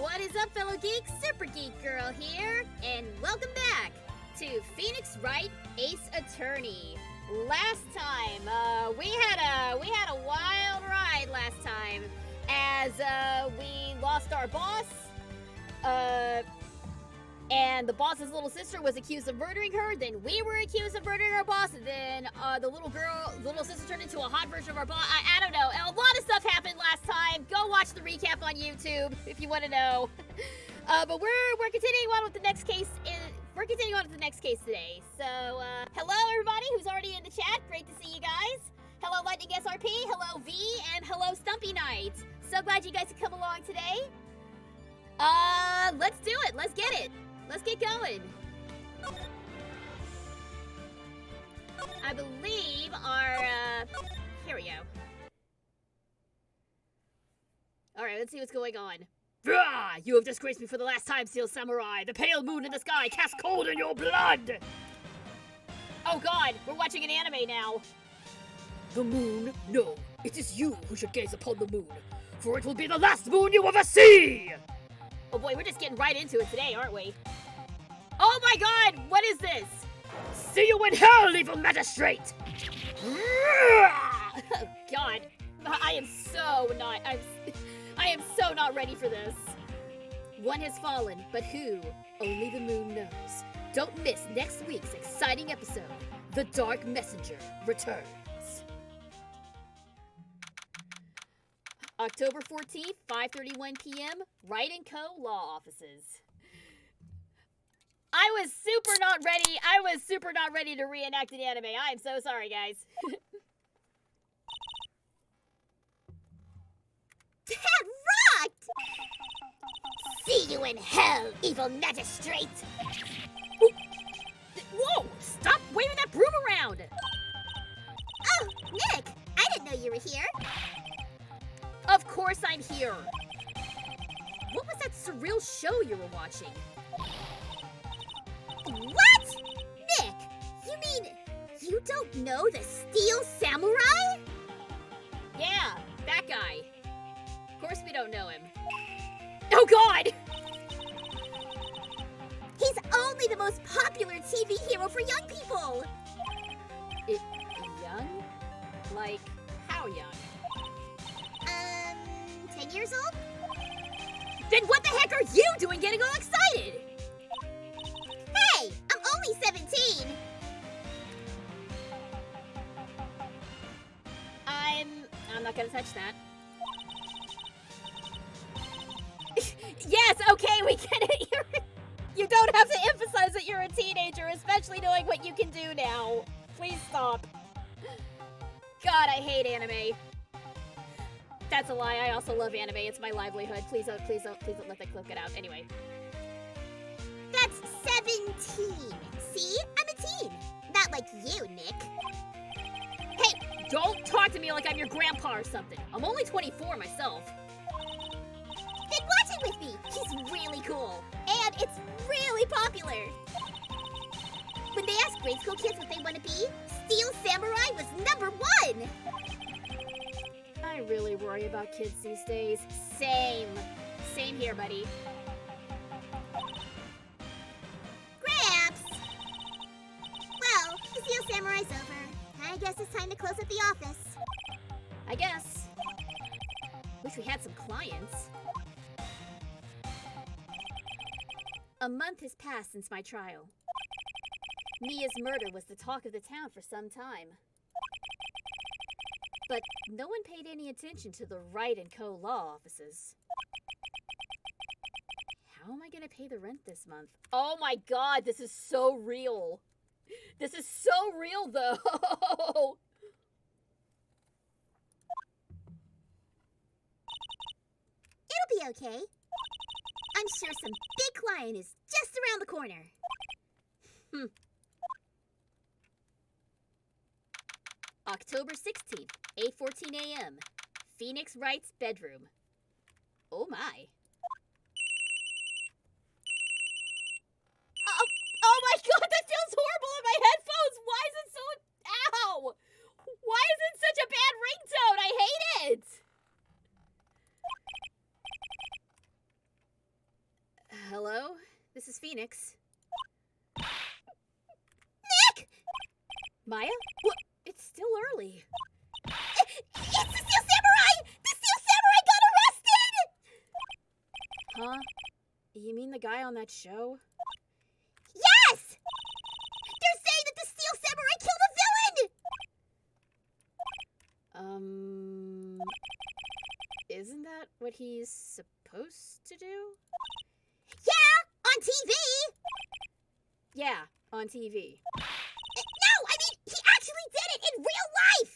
What is up, fellow geeks? Super Geek Girl here, and welcome back to Phoenix Wright Ace Attorney. Last time, we had a wild ride last time, as we lost our boss, and the boss's little sister was accused of murdering her. Then we were accused of murdering our boss, and then the little sister turned into a hot version of our boss. I don't know. A lot of stuff happened last time. Go watch the recap on YouTube if you want to know. But we're continuing on with the next case. We're continuing on with the next case today. So hello everybody who's already in the chat. Great to see you guys. Hello Lightning SRP. Hello V, and hello Stumpy Knight. So glad you guys could come along today. Let's do it. Let's get it. Let's get going. I believe our, here we go. Alright, let's see what's going on. Rah! You have disgraced me for the last time, Steel Samurai. The pale moon in the sky casts cold in your blood! Oh god, we're watching an anime now. The moon? No, it is you who should gaze upon the moon, for it will be the last moon you ever see! Oh boy, we're just getting right into it today, aren't we? Oh my god, what is this? See you in hell, evil magistrate! Oh god, I am so not ready for this. One has fallen, but who? Only the moon knows. Don't miss next week's exciting episode, The Dark Messenger Returns. October 14th, 5:31 p.m., Wright & Co. Law Offices. I was super not ready to reenact an anime. I am so sorry, guys. That rocked! See you in hell, evil magistrate! Ooh. Whoa! Stop waving that broom around! Oh, Nick! I didn't know you were here. Of course I'm here. What was that a real show you were watching. What? Nick, you mean you don't know the Steel Samurai? Yeah, that guy. Of course we don't know him. Oh God! He's only the most popular TV hero for young people. Young? Like, how young? 10 years old? Then what the heck are you doing getting all excited? Hey, I'm only 17. I'm not gonna touch that. Yes, okay, we get it. You don't have to emphasize that you're a teenager, especially knowing what you can do now. Please stop. God, I hate anime. That's a lie. I also love anime. It's my livelihood. Please don't let that clip get out. Anyway. That's 17. See? I'm a teen. Not like you, Nick. Hey, don't talk to me like I'm your grandpa or something. I'm only 24 myself. Then watch it with me. He's really cool. And it's really popular. When they asked grade school kids what they want to be, Steel Samurai was #1. I really worry about kids these days. Same. Same here, buddy. Gramps! Well, the Steel Samurai's over. I guess it's time to close up the office. I guess. Wish we had some clients. A month has passed since my trial. Mia's murder was the talk of the town for some time. But no one paid any attention to the Wright & Co. law offices. How am I gonna pay the rent this month? Oh my God, this is so real. This is so real, though. It'll be okay. I'm sure some big client is just around the corner. October 16th, 8:14 a.m. Phoenix Wright's bedroom. Oh my. Oh my God, that feels horrible in my headphones. Why is it so... Ow! Why is it such a bad ringtone? I hate it. Hello? This is Phoenix. Nick! Maya? What? It's still early. It's the Steel Samurai! The Steel Samurai got arrested! Huh? You mean the guy on that show? Yes! They're saying that the Steel Samurai killed a villain! Isn't that what he's supposed to do? Yeah, on TV! Yeah, on TV. No, I mean, he actually did it in real life!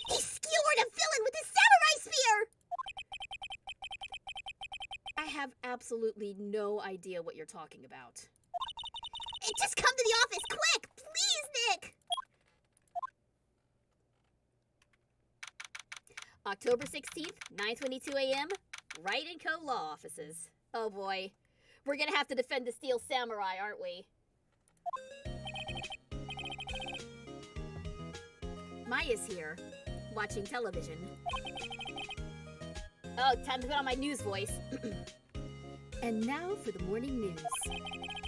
He skewered a villain with his samurai spear! I have absolutely no idea what you're talking about. Just come to the office, quick! Please, Nick! October 16th, 9:22 a.m., Wright & Co. law offices. Oh boy. We're gonna have to defend the Steel Samurai, aren't we? Maya's here, watching television. Oh, time to put on my news voice. And now for the morning news.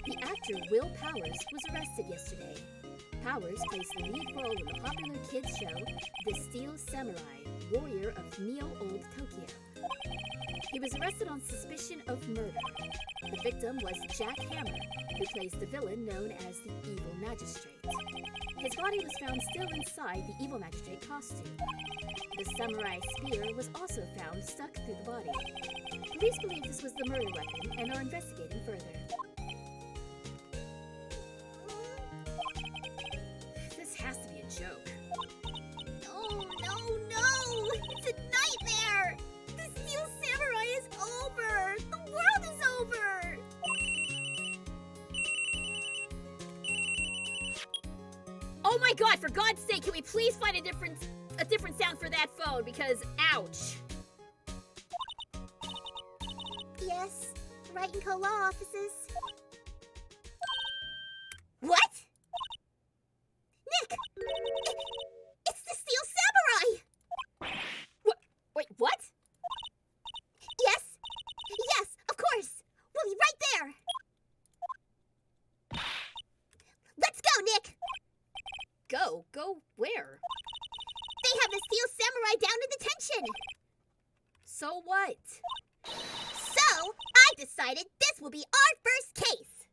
The actor Will Powers was arrested yesterday. Powers plays the lead role in the popular kids show, The Steel Samurai, Warrior of Neo-Old Tokyo. He was arrested on suspicion of murder. The victim was Jack Hammer, who plays the villain known as the Evil Magistrate. His body was found still inside the Evil Magistrate costume. The samurai spear was also found stuck through the body. Police believe this was the murder weapon and are investigating further. This has to be a joke. No! It's a nightmare! The Steel Samurai is over! The world is over! Oh my God, for God's sake, can we please find a different sound for that phone? Because, ouch. Yes, Wright and Co. law offices. What? Nick! It's the Steel Samurai! Wait, what? Yes, of course. We'll be right there. Let's go, Nick. Go where? They have the Steel Samurai down in detention. So what? So, I decided this will be our first case.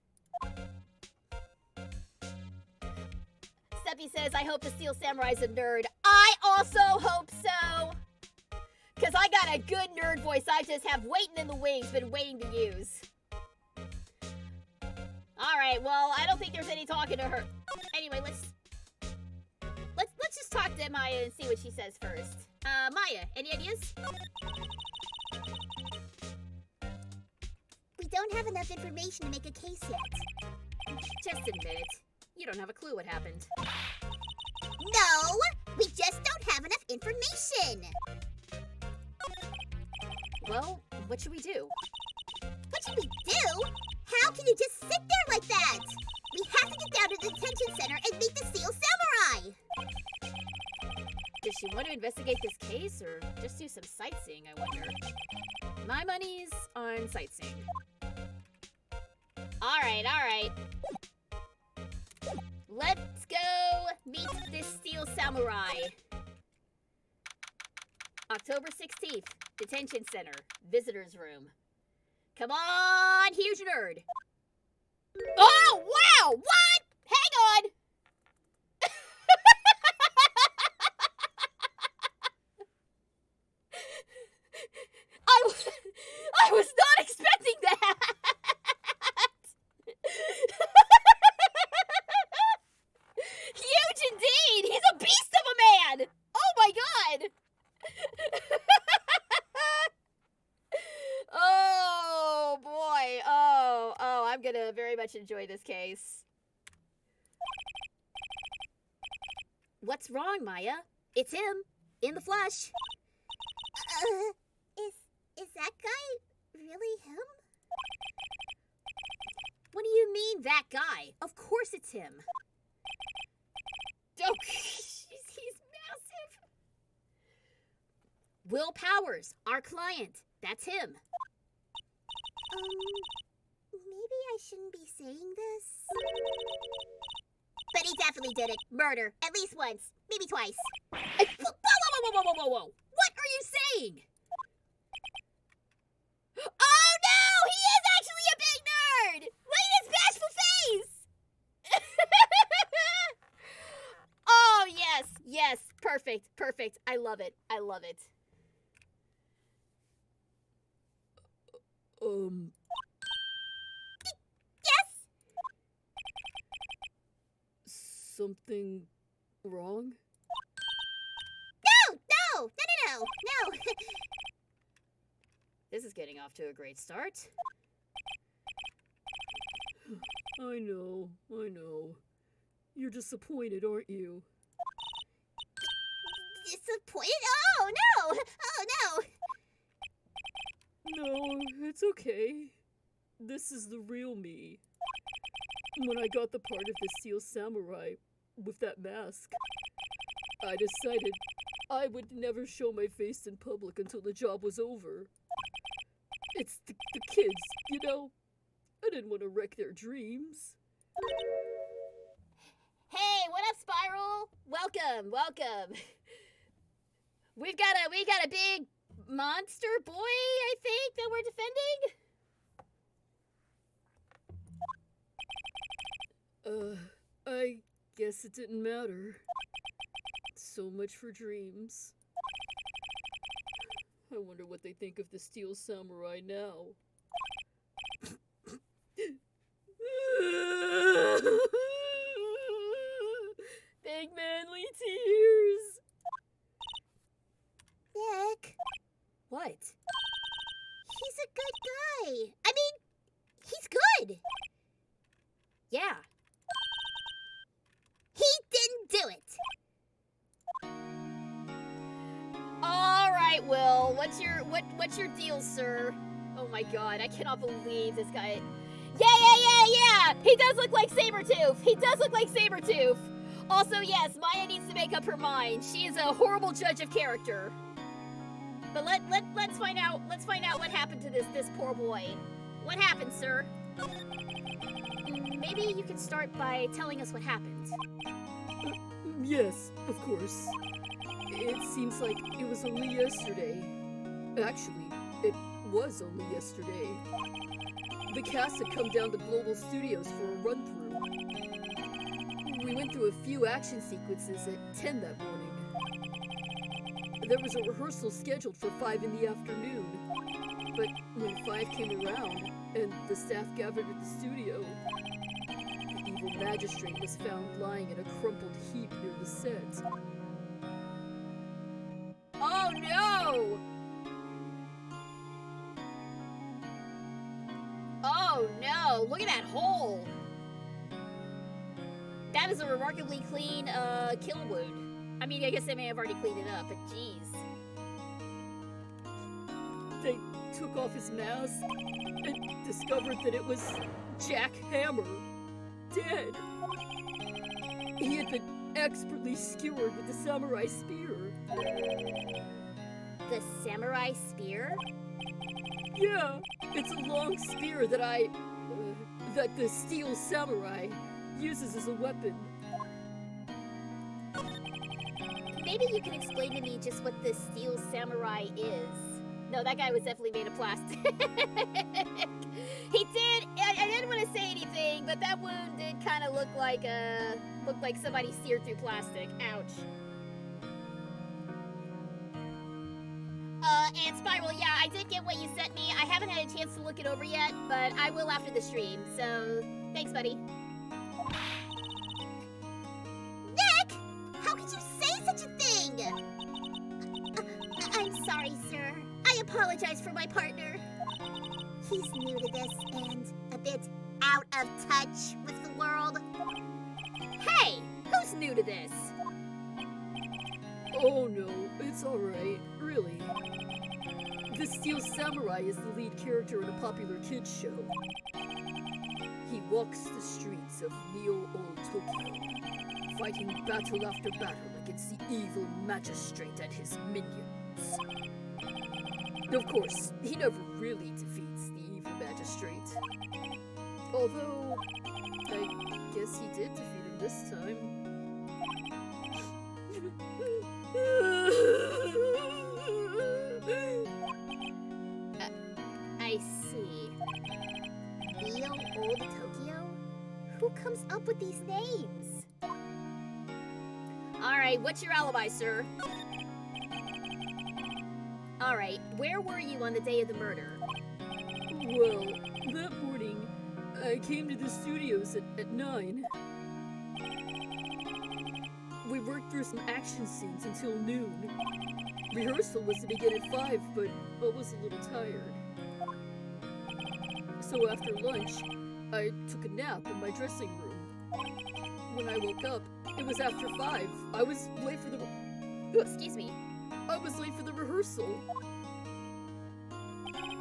Steppy says, I hope the Steel Samurai's a nerd. I also hope so. Because I got a good nerd voice I just have waiting in the wings, been waiting to use. Alright, well, I don't think there's any talking to her. Anyway, let's just talk to Maya and see what she says first. Maya, any ideas? We don't have enough information to make a case yet. Just admit it. You don't have a clue what happened. No, we just don't have enough information. Well, what should we do? What should we do? How can you just sit there like that? We have to get down to the detention center and meet the Steel Samurai. Does she want to investigate this case or just do some sightseeing, I wonder? My money's on sightseeing. Alright. Let's go meet this Steel Samurai. October 16th, Detention Center, Visitor's Room. Come on, huge nerd. Oh, wow! What? Hang on! I was not expecting that! Huge indeed! He's a beast of a man! Oh my god! Oh boy. Oh, I'm gonna very much enjoy this case. What's wrong, Maya? It's him, in the flesh. Is that guy really him? What do you mean, that guy? Of course it's him. Oh, he's massive. Will Powers, our client. That's him. Maybe I shouldn't be saying this. But he definitely did it. Murder. At least once. Maybe twice. Whoa. What are you saying? Oh no! He is actually a big nerd! Look at his bashful face! Oh, yes. Perfect. I love it. Yes? Something wrong? No. This is getting off to a great start. I know. You're disappointed, aren't you? Disappointed? Oh, no. No, it's okay. This is the real me. When I got the part of the Steel Samurai with that mask, I decided I would never show my face in public until the job was over. It's the kids, you know? I didn't want to wreck their dreams. Hey, what up, Spiral? Welcome. We got a big monster boy, I think, that we're defending. I guess it didn't matter. So much for dreams. I wonder what they think of the Steel Samurai now. Big manly tears. Nick. What? He's a good guy. I mean, he's good. Yeah. He didn't do it. All right, Will. What's your deal, sir? Oh my god, I cannot believe this guy. Yeah! He does look like Sabretooth! He does look like Sabretooth! Also, yes, Maya needs to make up her mind. She is a horrible judge of character. But let's find out what happened to this poor boy. What happened, sir? Maybe you can start by telling us what happened. Yes, of course. It seems like it was only yesterday. Actually, it was only yesterday. The cast had come down to Global Studios for a run-through. We went through a few action sequences at 10 that morning. There was a rehearsal scheduled for 5 in the afternoon. But when 5 came around, and the staff gathered at the studio, the evil magistrate was found lying in a crumpled heap near the set. Oh no! Oh no! Look at that hole! That is a remarkably clean kill wound. I mean, I guess they may have already cleaned it up, but jeez. They took off his mask and discovered that it was Jack Hammer, dead. He had been expertly skewered with the samurai spear. The samurai spear? Yeah, it's a long spear that that the steel samurai uses as a weapon. Maybe you can explain to me just what the steel samurai is. No, that guy was definitely made of plastic. He did. I didn't want to say anything, but that wound did kind of look like somebody seared through plastic. Ouch. And Spiral, yeah, I did get what you sent me. I haven't had a chance to look it over yet, but I will after the stream. So, thanks, buddy. Nick! How could you say such a thing? I'm sorry, sir. I apologize for my partner. He's new to this and a bit out of touch with the world. Hey! Who's new to this? Oh no, it's alright, really. The Steel Samurai is the lead character in a popular kids show. He walks the streets of Neo-Old Tokyo, fighting battle after battle against the evil magistrate and his minions. Of course, he never really defeats the evil magistrate. Although, I guess he did defeat him this time. I see. Neo-Old Tokyo? Who comes up with these names? Alright, what's your alibi, sir? Alright, where were you on the day of the murder? Well, that morning, I came to the studios at 9. We worked through some action scenes until noon. Rehearsal was to begin at 5, but I was a little tired. So after lunch, I took a nap in my dressing room. When I woke up, it was after 5. I was late for the... Excuse me. I was late for the rehearsal.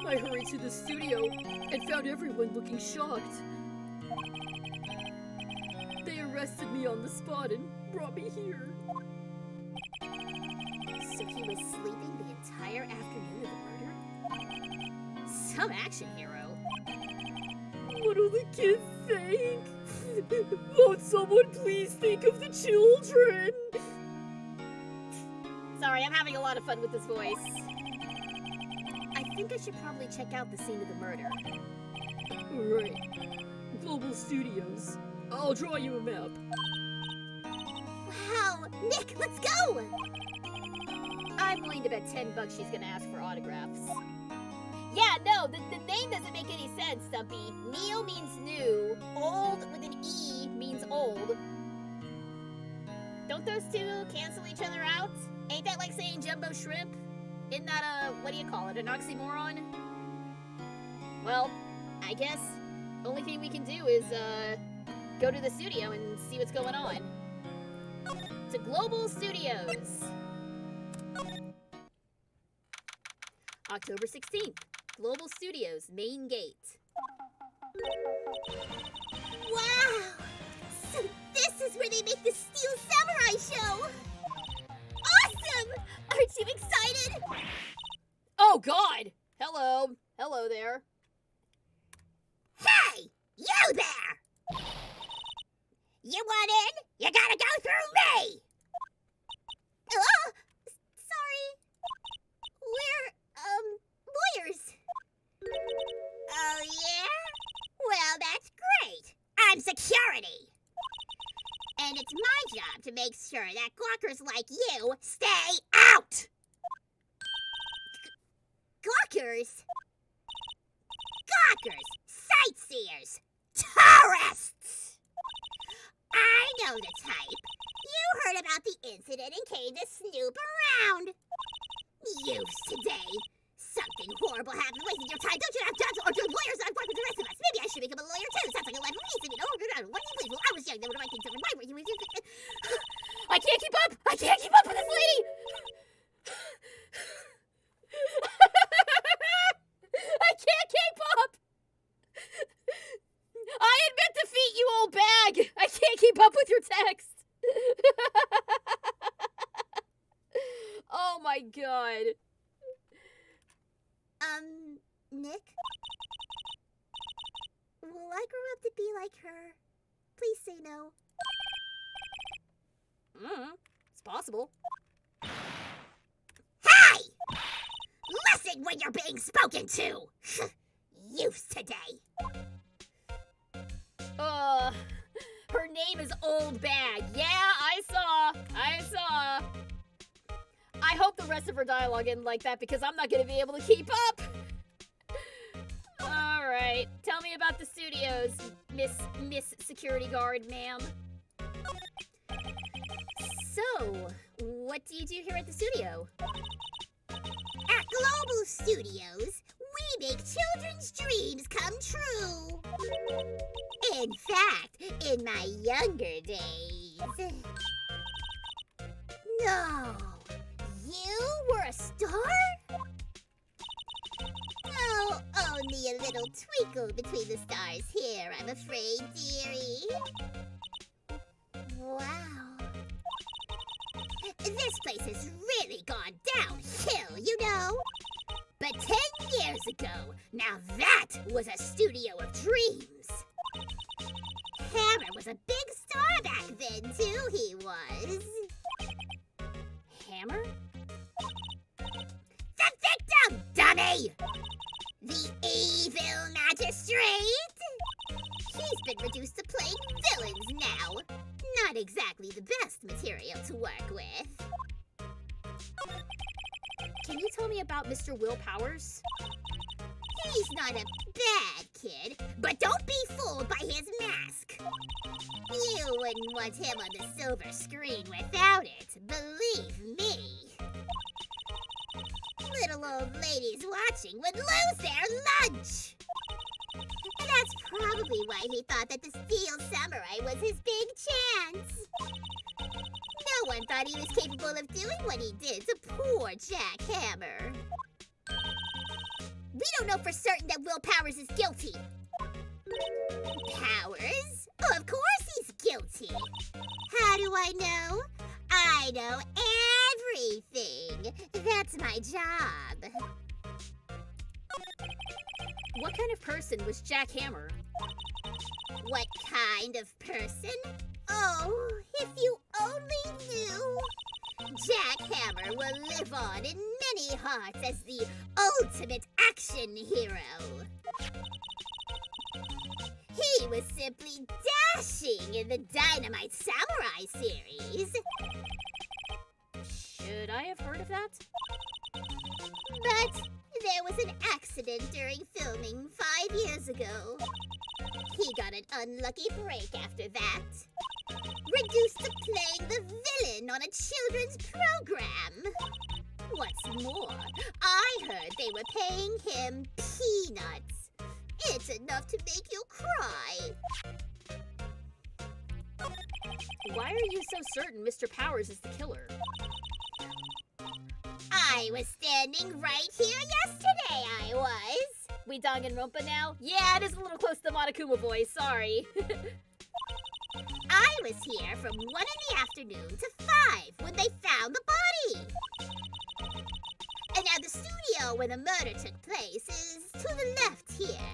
I hurried to the studio and found everyone looking shocked. They arrested me on the spot and brought me here. So he was sleeping the entire afternoon of the murder? Some action hero. What'll the kids think? Won't someone please think of the children? Sorry, I'm having a lot of fun with this voice. I think I should probably check out the scene of the murder. Right. Global Studios. I'll draw you a map. Wow! Nick, let's go! I'm willing to bet $10 she's gonna ask for autographs. Yeah, no, the name doesn't make any sense, Stumpy. Neo means new. Old with an E means old. Don't those two cancel each other out? Ain't that like saying jumbo shrimp? Isn't that what do you call it, an oxymoron? Well, I guess only thing we can do is, go to the studio and see what's going on. To Global Studios. October 16th. Global Studios main gate. Wow! So this is where they make the Steel Samurai show! Awesome! Aren't you excited? Oh, God! Hello. Hello there. Hey! You there! You want in? You gotta go through me! Oh! Sorry. We're, lawyers. Oh, yeah? Well, that's great. I'm security. And it's my job to make sure that gawkers like you stay out! Gawkers? Gawkers! Sightseers! Tourists! I know the type. You heard about the incident and came to snoop around. Youths today. Something horrible happened, wasting your time. Don't you have jobs or do lawyers not work with the rest of us? Maybe I should become a lawyer too. Sounds like a life of reason. Oh, why do you believe? Well, I was young. Then what do I think? Why were you? I can't keep up! I can't keep up with this lady! I can't keep up! I admit defeat, you old bag! I can't keep up with your text! Oh my god. Nick? Will I grow up to be like her? Please say no. It's possible. Hey! Listen when you're being spoken to! Youths today. Her name is Oldbag. Yeah, I saw. I hope the rest of her dialogue isn't like that because I'm not gonna be able to keep up. Alright, tell me about the studios, Miss Security Guard, ma'am. So, what do you do here at the studio? At Global Studios, we make children's dreams come true. In fact, in my younger days... No, you were a star? Oh, only a little twinkle between the stars here, I'm afraid, dearie. Wow. This place has really gone downhill, you know? But 10 years ago, now that was a studio of dreams. Hammer was a big star back then, too, he was. Hammer? The victim, dummy! The evil magistrate! He's been reduced to playing villains now. Not exactly the best material to work with. Can you tell me about Mr. Will Powers? He's not a bad kid, but don't be fooled by his mask. You wouldn't want him on the silver screen without it, believe me. Little old ladies watching would lose their lunch. And that's probably why he thought that the Steel Samurai was his big chance. No one thought he was capable of doing what he did to poor Jack Hammer. We don't know for certain that Will Powers is guilty. Powers? Of course he's guilty. How do I know? I know everything. That's my job. What kind of person was Jack Hammer? What kind of person? Oh, if you only knew. Jack Hammer will live on in many hearts as the ultimate action hero. He was simply dashing in the Dynamite Samurai series. Should I have heard of that? But there was an accident during filming 5 years ago. He got an unlucky break after that. Reduced to playing the villain on a children's program. What's more, I heard they were paying him peanuts. It's enough to make you cry. Why are you so certain Mr. Powers is the killer? I I was standing right here yesterday, I was. We Danganronpa now? Yeah, it is a little close to the Monokuma voice, sorry. I was here from 1 in the afternoon to 5 when they found the body. And now the studio where the murder took place is to the left here.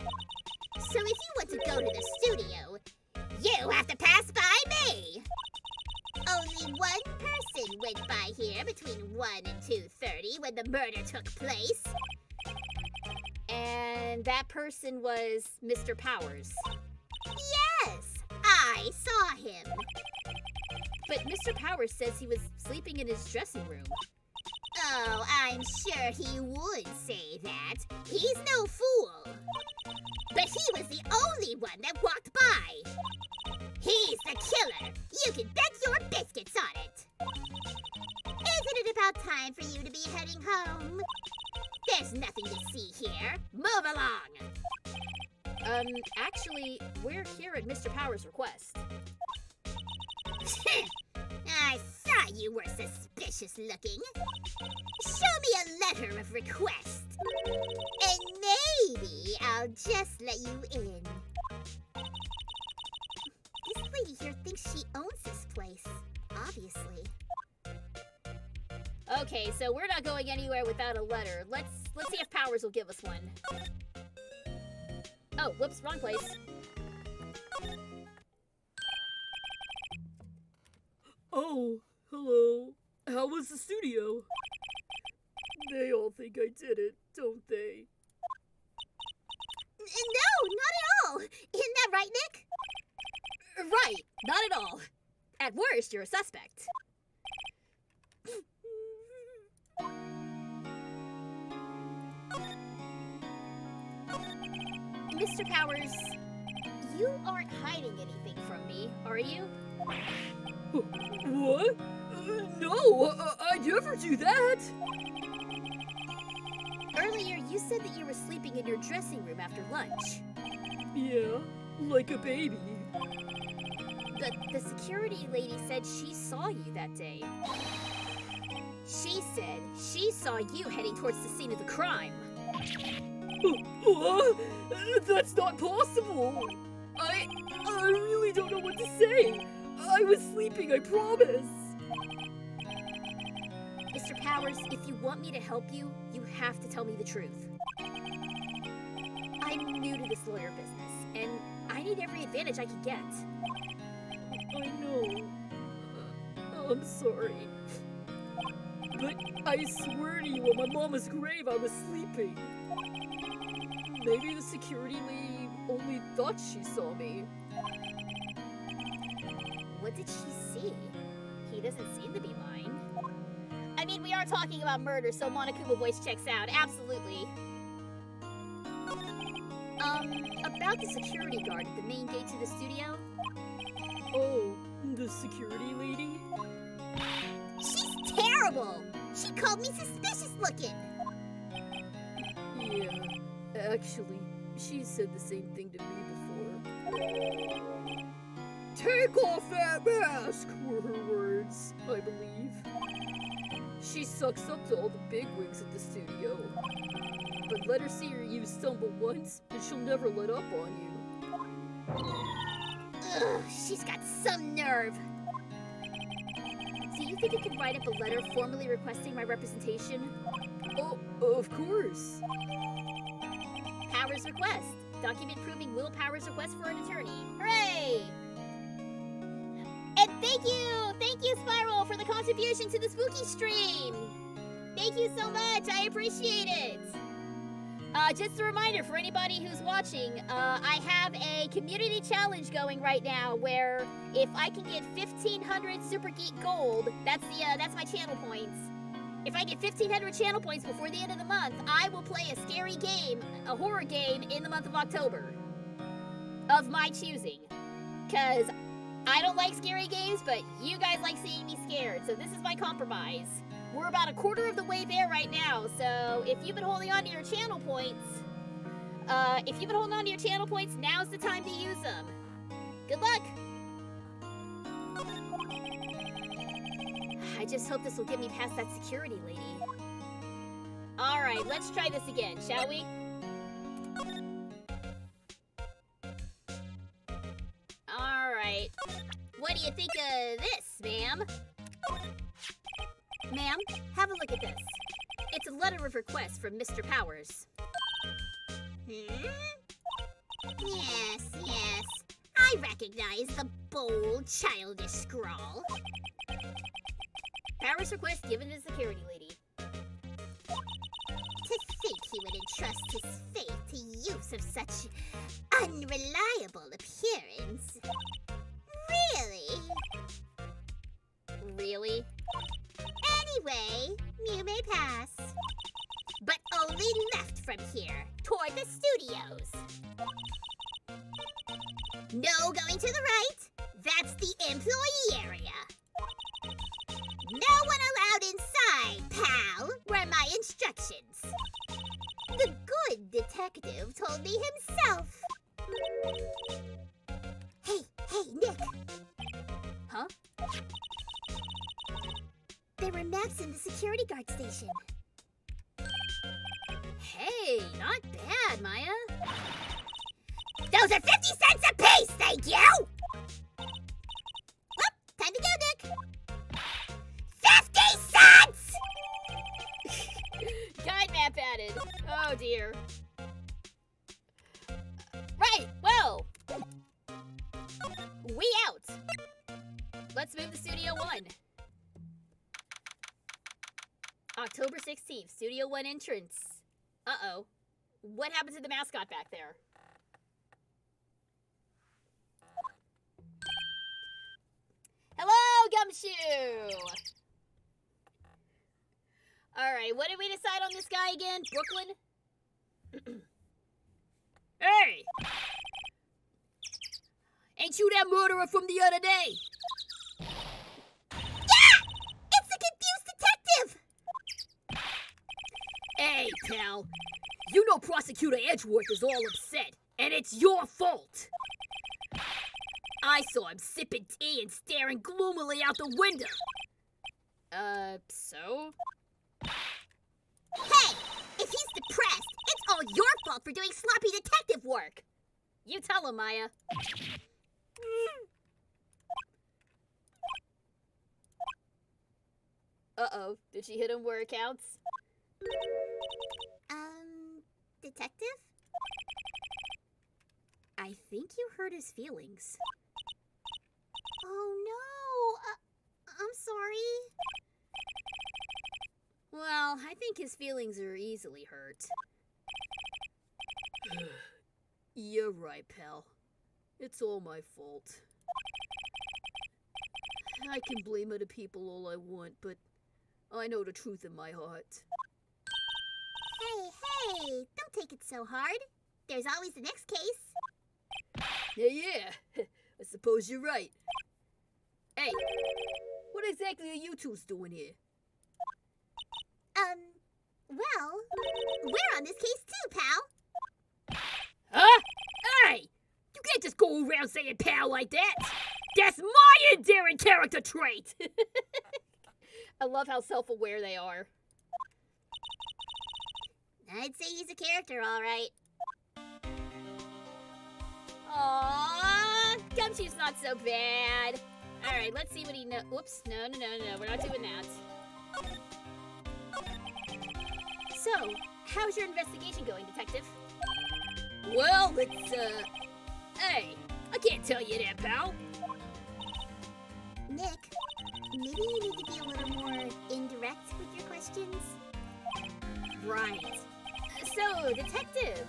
So if you want to go to the studio, you have to pass by me. Only one person went by here between 1 and 2:30 when the murder took place. And that person was Mr. Powers. Yes, I saw him. But Mr. Powers says he was sleeping in his dressing room. Oh, I'm sure he would say that. He's no fool. But he was the only one that walked by. He's the killer. You can bet your biscuits on it. Isn't it about time for you to be heading home? There's nothing to see here. Move along. Actually, we're here at Mr. Powers' request. I thought you were suspicious looking. Show me a letter of request. And maybe I'll just let you in. This lady here thinks she owns this place, obviously. Okay, so we're not going anywhere without a letter. Let's see if Powers will give us one. Oh, whoops, wrong place. Oh, hello. How was the studio? They all think I did it, don't they? No, not at all. Isn't that right, Nick? Right, not at all. At worst, you're a suspect. Mr. Powers, you aren't hiding anything from me, are you? What? No, I never do that. Earlier, you said that you were sleeping in your dressing room after lunch. Yeah, like a baby. The security lady said she saw you that day. She said she saw you heading towards the scene of the crime. That's not possible. I really don't know what to say. I was sleeping, I promise. Mr. Powers, if you want me to help you, you have to tell me the truth. I'm new to this lawyer business, and I need every advantage I can get. I know. I'm sorry. But I swear to you, on my mama's grave, I was sleeping. Maybe the security lady only thought she saw me. What did she see? He doesn't seem to be lying. I mean, we are talking about murder, so Monokuma voice checks out. Absolutely. About the security guard at the main gate to the studio? Oh, the security lady? She's terrible. She called me suspicious looking. Yeah, actually, she said the same thing to me before. Take off that mask, were her words, I believe. She sucks up to all the bigwigs at the studio. But let her see you stumble once, and she'll never let up on you. Ugh, she's got some nerve. Do you think you could write up a letter formally requesting my representation? Oh, of course. Powers request. Document proving Will Powers' request for an attorney. Hooray! And thank you, Spiral, for the contribution to the spooky stream. Thank you so much. I appreciate it. Just a reminder for anybody who's watching, I have a community challenge going right now where if I can get 1,500 Super Geek Gold, that's my channel points. If I get 1,500 channel points before the end of the month, I will play a scary game, a horror game, in the month of October. Of my choosing. Because I don't like scary games, but you guys like seeing me scared, so this is my compromise. We're about a quarter of the way there right now, so if you've been holding on to your channel points, now's the time to use them. Good luck! I just hope this will get me past that security lady. Alright, let's try this again, shall we? Alright. What do you think of this, ma'am? Ma'am, have a look at this. It's a letter of request from Mr. Powers. Yes, yes. I recognize the bold, childish scrawl. Powers request given to the security lady. To think he would entrust his fate to use of such unreliable appearance. Really? Really? Anyway, you may pass. But only left from here, toward the studios. No going to the right. That's the employee area. No one allowed inside, pal, were my instructions. The good detective told me himself. Hey, Nick. Huh? There were maps in the security guard station. Hey, not bad, Maya. Those are 50 cents apiece, thank you! Well, time to go, Nick. 50 cents! Guide map added. Oh dear. Right, well. We out. Let's move to Studio 1. October 16th, Studio 1 entrance. Uh-oh. What happened to the mascot back there? Hello, Gumshoe! Alright, what did we decide on this guy again? Brooklyn? Hey! Ain't you that murderer from the other day? Yeah! It's the confused detective! Hey, pal. You know Prosecutor Edgeworth is all upset, and it's your fault. I saw him sipping tea and staring gloomily out the window. So? Hey! If he's depressed, it's all your fault for doing sloppy detective work! You tell him, Maya. Uh-oh. Did she hit him where it counts? Detective? I think you hurt his feelings. Oh no! I'm sorry. Well, I think his feelings are easily hurt. You're right, pal. It's all my fault. I can blame other people all I want, but I know the truth in my heart. Hey, don't take it so hard. There's always the next case. Yeah, I suppose you're right. Hey, what exactly are you two doing here? Well, we're on this case too, pal. Huh? Hey! You can't just go around saying pal like that! That's my endearing character trait! I love how self-aware they are. I'd say he's a character, all right. Aww, Gumshoe's not so bad. Alright, let's see what he knows. Whoops, no, we're not doing that. So, how's your investigation going, Detective? Well, it's, hey, I can't tell you that, pal. Nick, maybe you need to be a little more indirect with your questions. Right. So, Detective,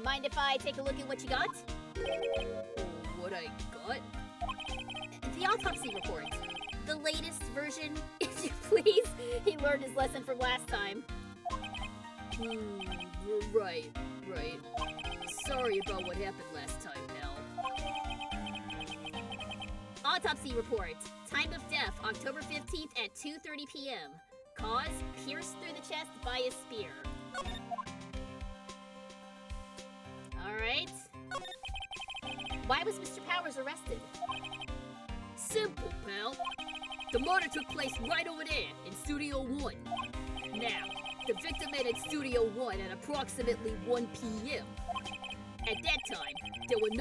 mind if I take a look at what you got? What I got? The autopsy report. The latest version, if you please. He learned his lesson from last time. Right. Sorry about what happened last time, pal. Autopsy report. Time of death, October 15th at 2:30 p.m. Cause, pierced through the chest by a spear. Alright. Why was Mr. Powers arrested? Simple, pal. The murder took place right over there in Studio 1. Now, the victim entered Studio 1 at approximately 1 p.m. At that time, there was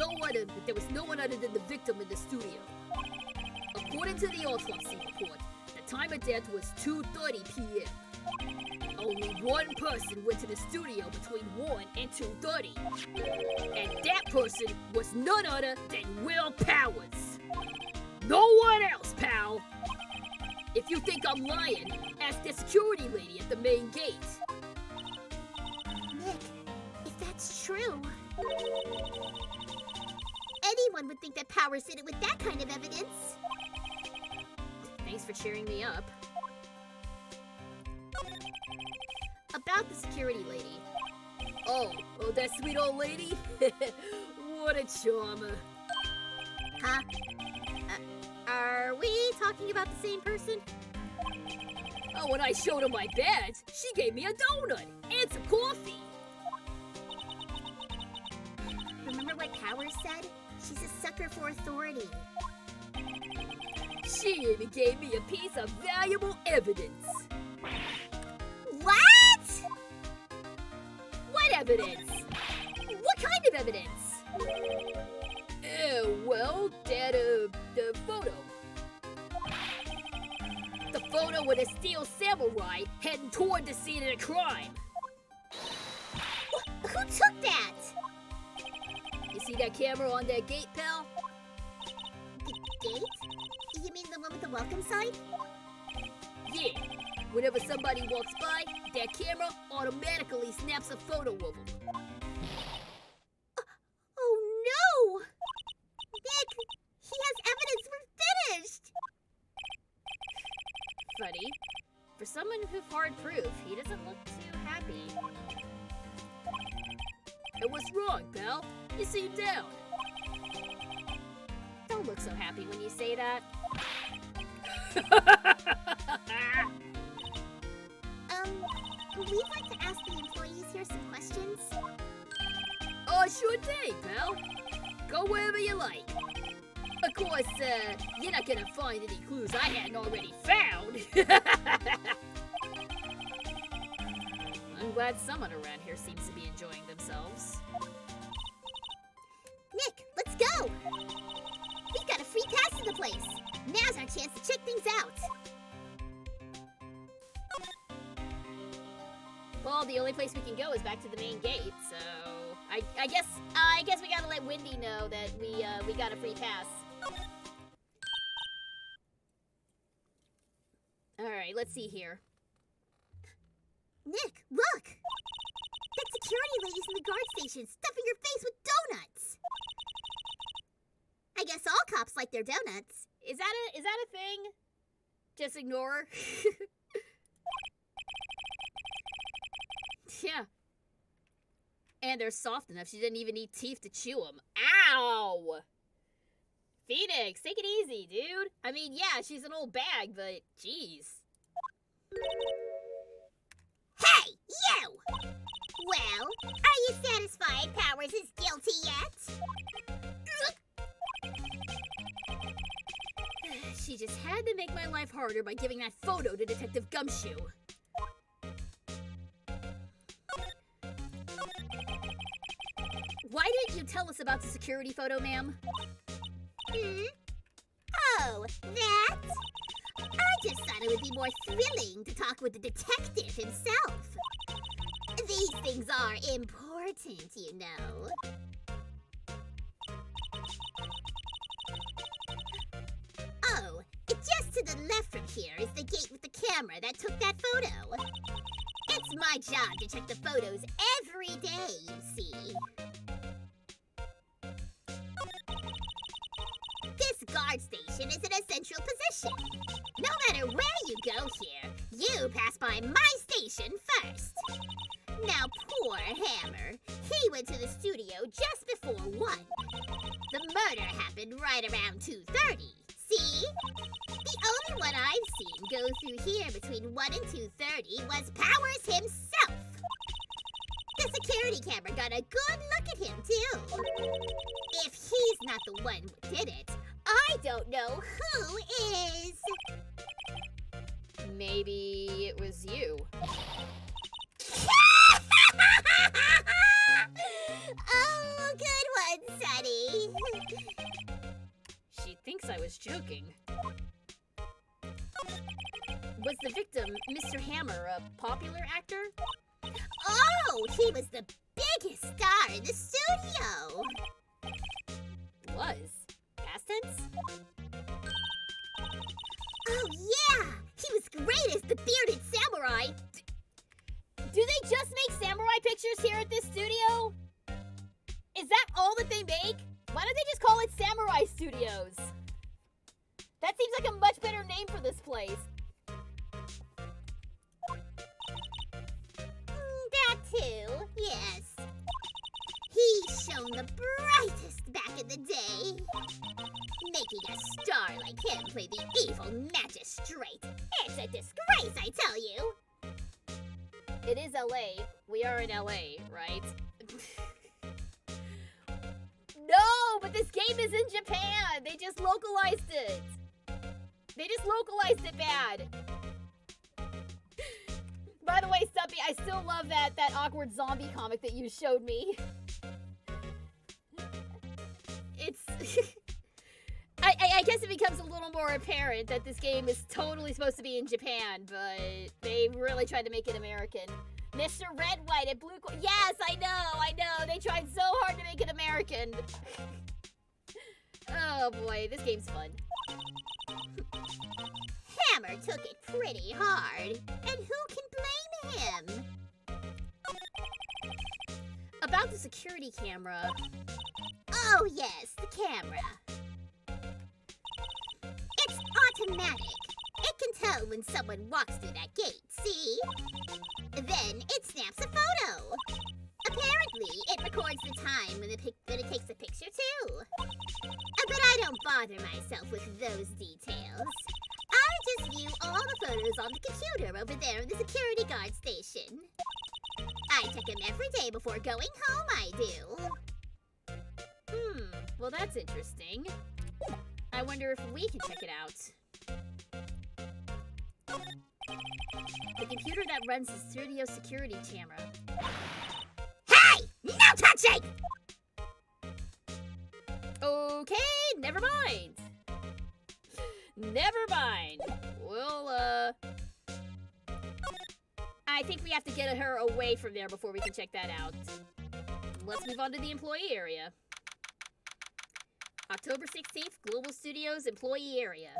no one other than the victim in the studio. According to the autopsy report, the time of death was 2:30 p.m. Only one person went to the studio between 1 and 2:30. And that person was none other than Will Powers. No one else, pal! If you think I'm lying, ask the security lady at the main gate. Nick, if that's true... anyone would think that Powers did it with that kind of evidence. Thanks for cheering me up. About the security lady. Oh, that sweet old lady? What a charmer. Huh? Are we talking about the same person? Oh, when I showed her my badge, she gave me a donut and some coffee. Remember what Powers said? She's a sucker for authority. She even gave me a piece of valuable evidence. What? What evidence? What kind of evidence? Well, the photo. The photo with a steel samurai heading toward the scene of the crime. Who took that? You see that camera on that gate, pal? The gate? You mean the one with the welcome sign? Yeah. Whenever somebody walks by, that camera automatically snaps a photo of them. Oh no! Nick, he has evidence. We're finished! Funny. For someone with hard proof, he doesn't look too happy. And what's wrong, pal? You seem down. Don't look so happy when you say that. We'd like to ask the employees here some questions. Oh, sure thing, pal. Go wherever you like. Of course, you're not gonna find any clues I hadn't already found. I'm glad someone around here seems to be enjoying themselves. Nick, let's go! We've got a free pass to the place. Now's our chance to check things out. Well, the only place we can go is back to the main gate, so I guess we gotta let Wendy know that we got a free pass. All right, let's see here. Nick, look! That security lady's in the guard station, stuffing her face with donuts. I guess all cops like their donuts. Is that a thing? Just ignore her. Yeah. And they're soft enough, she didn't even need teeth to chew them. Ow! Phoenix, take it easy, dude. I mean, yeah, she's an old bag, but jeez. Hey, you! Well, are you satisfied Powers is guilty yet? She just had to make my life harder by giving that photo to Detective Gumshoe. Why didn't you tell us about the security photo, ma'am? Oh, that? I just thought it would be more thrilling to talk with the detective himself. These things are important, you know. Oh, just to the left from here is the gate with the camera that took that photo. It's my job to check the photos every day, you see. This guard station is in a central position. No matter where you go here, you pass by my station first. Now poor Hammer, he went to the studio just before 1. The murder happened right around 2:30. See? The only one I've seen go through here between 1 and 2:30 was Powers himself. The security camera got a good look at him, too. If he's not the one who did it, I don't know who is. Maybe it was you. funny. She thinks I was joking. Was the victim Mr. Hammer a popular actor? Oh, he was the biggest star in the studio. Was. Past tense? Oh, yeah. He was great as the bearded samurai. Do they just make samurai pictures here at this studio? Is that all that they make? Why don't they just call it Samurai Studios? That seems like a much better name for this place. That too, yes. He's shown the brightest back in the day. Making a star like him play the evil magistrate. It's a disgrace, I tell you. It is LA. We are in LA, right? No, but this game is in Japan. They just localized it. They just localized it bad. By the way, Stumpy, I still love that awkward zombie comic that you showed me. It's... I guess it becomes a little more apparent that this game is totally supposed to be in Japan, but they really tried to make it American. Mr. Red, White, and Blue... Yes, I know. They tried so hard to make it American. Oh boy, this game's fun. Hammer took it pretty hard, and who can blame him? About the security camera. Oh yes, the camera. It's automatic. It can tell when someone walks through that gate, see? Then it snaps a photo. Apparently, it records the time when it takes a picture too. But I don't bother myself with those details. I just view all the photos on the computer over there in the security guard station. I check them every day before going home, I do. Well that's interesting. I wonder if we can check it out. The computer that runs the studio security camera. Hey! No touching! Okay, never mind. Never mind. Well, I think we have to get her away from there before we can check that out. Let's move on to the employee area. October 16th, Global Studios employee area.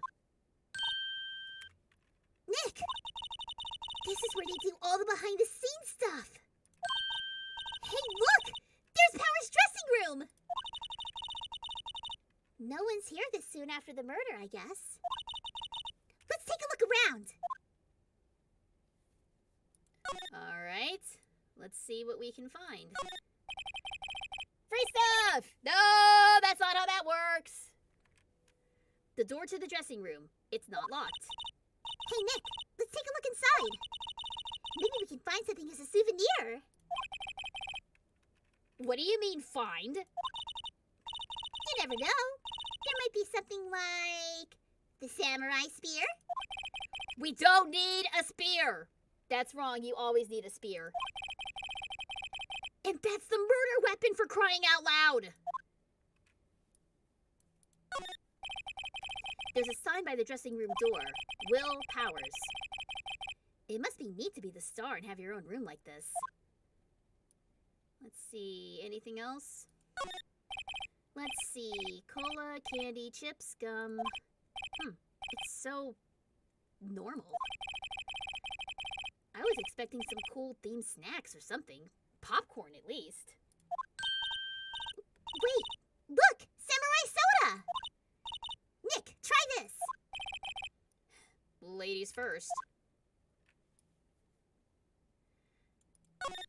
Nick! This is where they do all the behind-the-scenes stuff. Hey, look! There's Power's dressing room! No one's here this soon after the murder, I guess. Let's take a look around. All right, let's see what we can find. Free stuff! No, that's not how that works. The door to the dressing room. It's not locked. Hey, Nick, let's take a look inside. Maybe we can find something as a souvenir. What do you mean, find? You never know. There might be something like the samurai spear. We don't need a spear. That's wrong. You always need a spear. And that's the murder weapon, for crying out loud. There's a sign by the dressing room door. Will Powers. It must be neat to be the star and have your own room like this. Let's see. Anything else? Let's see. Cola, candy, chips, gum. It's so normal. I was expecting some cool themed snacks or something. Popcorn, at least. Wait! Look! Samurai soda! Nick, try this! Ladies first.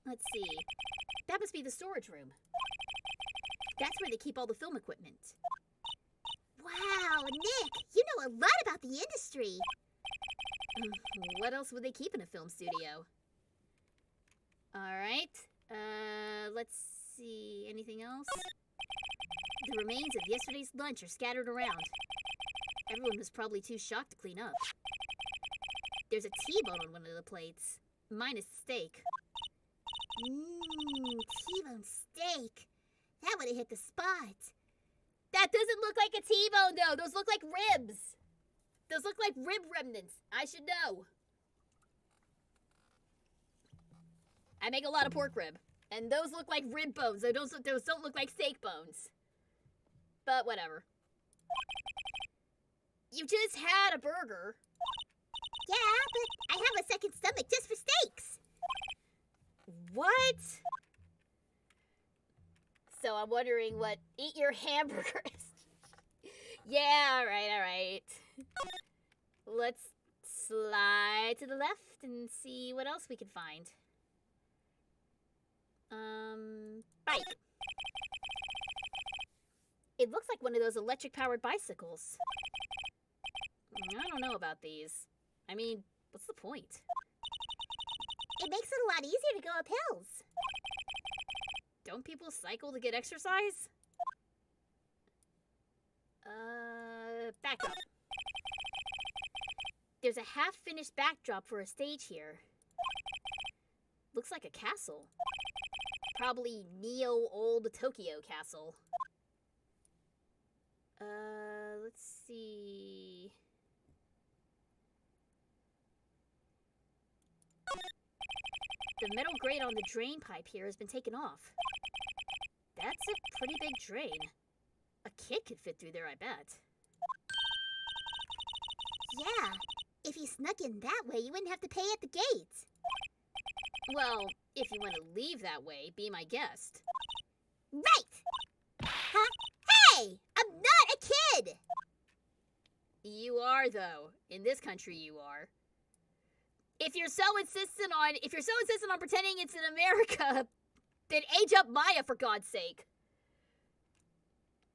Let's see. That must be the storage room. That's where they keep all the film equipment. Wow, Nick! You know a lot about the industry! What else would they keep in a film studio? Alright. Let's see. Anything else? The remains of yesterday's lunch are scattered around. Everyone was probably too shocked to clean up. There's a T-bone on one of the plates. Minus steak. T-bone steak. That would have hit the spot. That doesn't look like a T-bone, though. Those look like ribs. Those look like rib remnants. I should know. I make a lot of pork rib. And those look like rib bones. Those don't look like steak bones. But whatever. You just had a burger. Yeah, but I have a second stomach just for steaks. What? So I'm wondering what eat your hamburger is. Yeah, all right. Let's slide to the left and see what else we can find. Bike. It looks like one of those electric-powered bicycles. I don't know about these. I mean, what's the point? It makes it a lot easier to go up hills. Don't people cycle to get exercise? Backdrop. There's a half-finished backdrop for a stage here. Looks like a castle. Probably neo-old Tokyo castle. Let's see... The metal grate on the drain pipe here has been taken off. That's a pretty big drain. A kid could fit through there, I bet. Yeah, if you snuck in that way, you wouldn't have to pay at the gate. Well, if you want to leave that way, be my guest. Right! Huh? Hey! I'm not a kid! You are, though. In this country, you are. If you're so insistent on pretending it's in America, then age up Maya, for God's sake.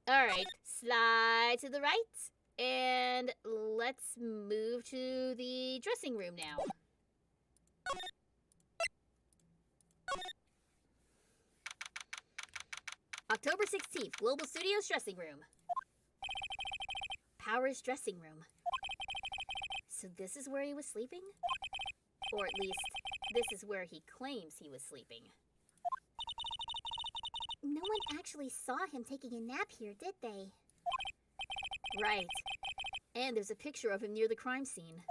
All right, slide to the right, and let's move to the dressing room now. October 16th, Global Studios dressing room. Power's dressing room. So this is where he was sleeping? Or at least, this is where he claims he was sleeping. No one actually saw him taking a nap here, did they? Right. And there's a picture of him near the crime scene.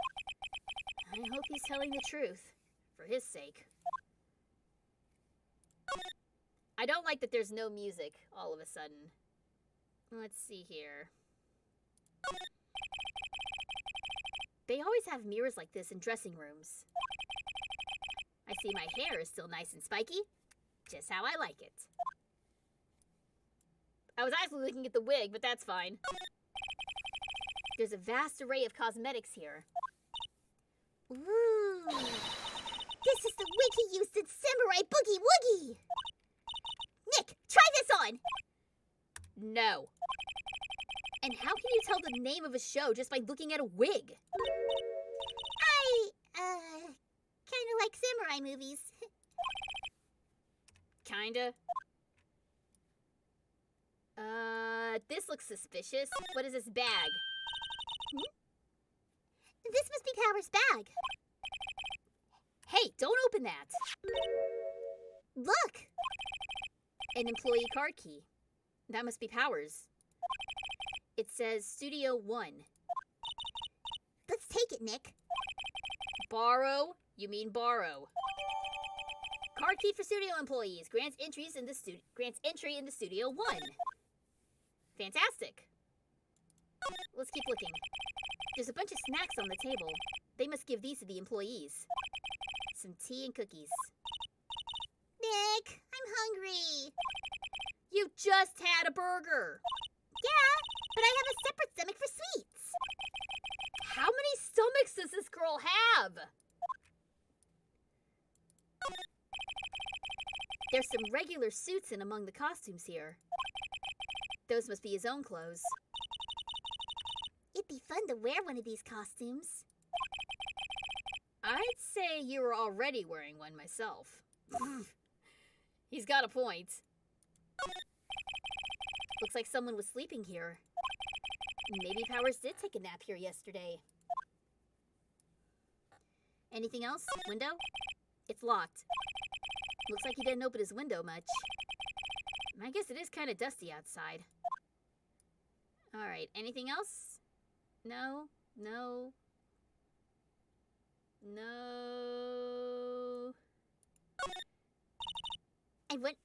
I hope he's telling the truth, for his sake. I don't like that there's no music all of a sudden. Let's see here. They always have mirrors like this in dressing rooms. I see my hair is still nice and spiky. Just how I like it. I was actually looking at the wig, but that's fine. There's a vast array of cosmetics here. Ooh. This is the wig he used in Samurai Boogie Woogie! Nick, try this on! No. And how can you tell the name of a show just by looking at a wig? I, kinda like samurai movies. Kinda. This looks suspicious. What is this bag? This must be Power's bag. Hey, don't open that. Look! An employee card key. That must be Power's. It says Studio 1. Let's take it, Nick. Borrow? You mean borrow. Card key for studio employees. Grants entry into Studio 1. Fantastic. Let's keep looking. There's a bunch of snacks on the table. They must give these to the employees. Some tea and cookies. Nick, I'm hungry. You just had a burger. Yeah, but I have a separate stomach for sweets. How many stomachs does this girl have? There's some regular suits in among the costumes here. Those must be his own clothes. It'd be fun to wear one of these costumes. I'd say you were already wearing one myself. He's got a point. Looks like someone was sleeping here. Maybe Powers did take a nap here yesterday. Anything else? Window? It's locked. Looks like he didn't open his window much. I guess it is kind of dusty outside. Alright, anything else? No? No? No?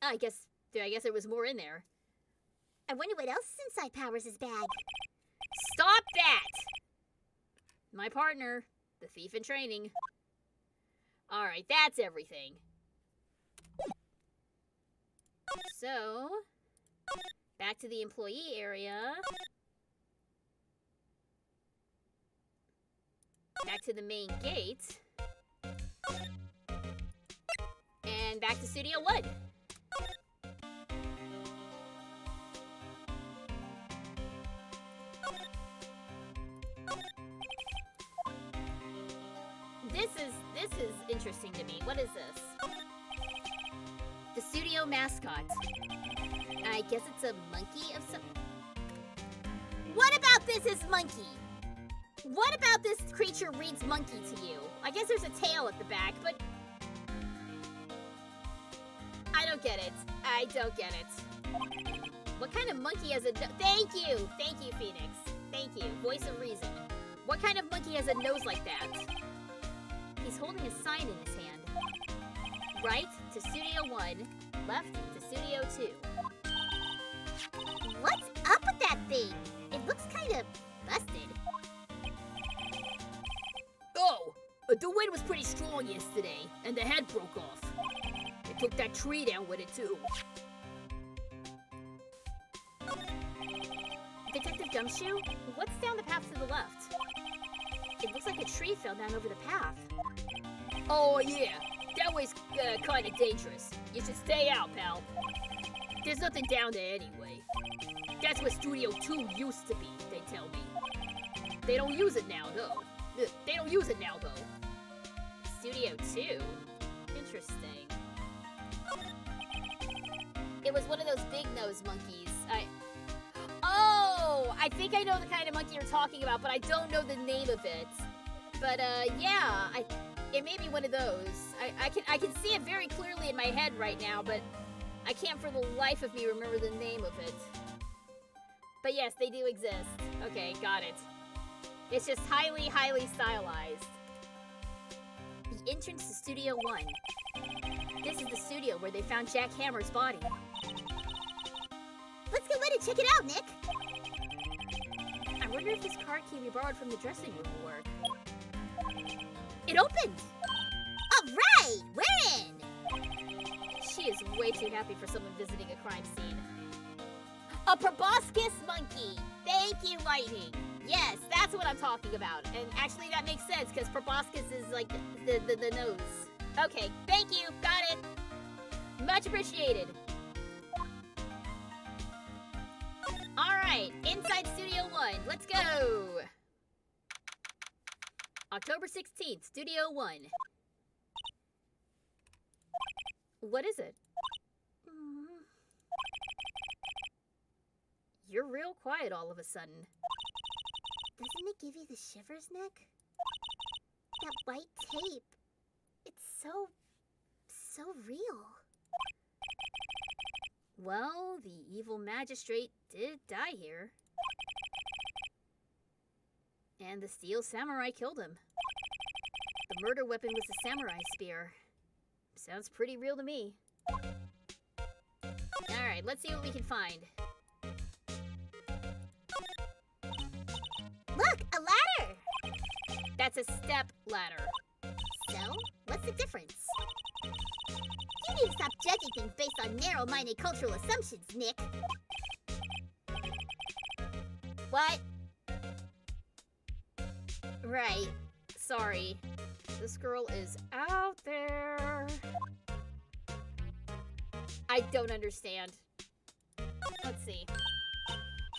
I guess there was more in there. I wonder what else is inside Powers' bag. Stop that! My partner, the thief in training. Alright, that's everything. So, back to the employee area. Back to the main gate. And back to Studio 1. This is interesting to me. What is this? The studio mascot. I guess it's a monkey of some... What about this is monkey? What about this creature reads monkey to you? I guess there's a tail at the back, but... I don't get it. I don't get it. What kind of monkey has a... Thank you! Thank you, Phoenix. Thank you. Voice of reason. What kind of monkey has a nose like that? He's holding a sign in his hand. Right to Studio 1, left to Studio 2. What's up with that thing? It looks kind of busted. Oh! The wind was pretty strong yesterday, and the head broke off. It took that tree down with it, too. Detective Gumshoe, what's down the path to the left? It looks like a tree fell down over the path. Oh, yeah. That way's kind of dangerous. You should stay out, pal. There's nothing down there anyway. That's where Studio 2 used to be, they tell me. They don't use it now, though. Studio 2? Interesting. It was one of those big-nosed monkeys. Oh! I think I know the kind of monkey you're talking about, but I don't know the name of it. But, yeah, it may be one of those. I can see it very clearly in my head right now, but I can't for the life of me remember the name of it. But yes, they do exist. Okay, got it. It's just highly, highly stylized. The entrance to Studio 1. This is the studio where they found Jack Hammer's body. Let's go in and check it out, Nick. I wonder if this card key we borrowed from the dressing room will work. It opened! All right, we're in! She is way too happy for someone visiting a crime scene. A proboscis monkey! Thank you, Lightning! Yes, that's what I'm talking about. And actually that makes sense, because proboscis is like the nose. Okay, thank you, got it! Much appreciated. Alright, inside Studio 1, let's go! October 16th, Studio 1. What is it? You're real quiet all of a sudden. Doesn't it give you the shivers, Nick? That white tape. It's so real. Well, the evil magistrate did die here. And the steel samurai killed him. The murder weapon was a samurai spear. Sounds pretty real to me. Alright, let's see what we can find. Look, a ladder! That's a step ladder. So, what's the difference? You need to stop judging things based on narrow-minded cultural assumptions, Nick. What? Right. Sorry. This girl is out there. I don't understand. Let's see.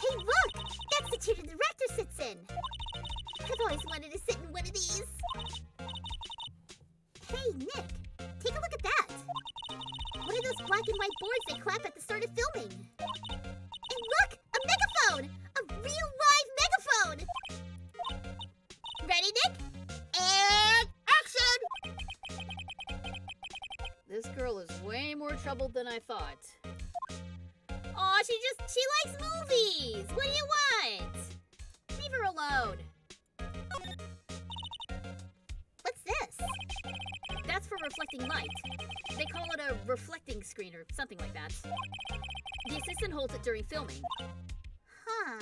Hey, look! That's the chair the director sits in. I've always wanted to sit in one of these. Hey, Nick, take a look at that. One of those black and white boards they clap at the start of filming. And look, a megaphone! A real live megaphone! Ready, Nick? And action! This girl is way more troubled than I thought. She likes movies! What do you want? Leave her alone. What's this? That's for reflecting light. They call it a reflecting screen or something like that. The assistant holds it during filming. Huh.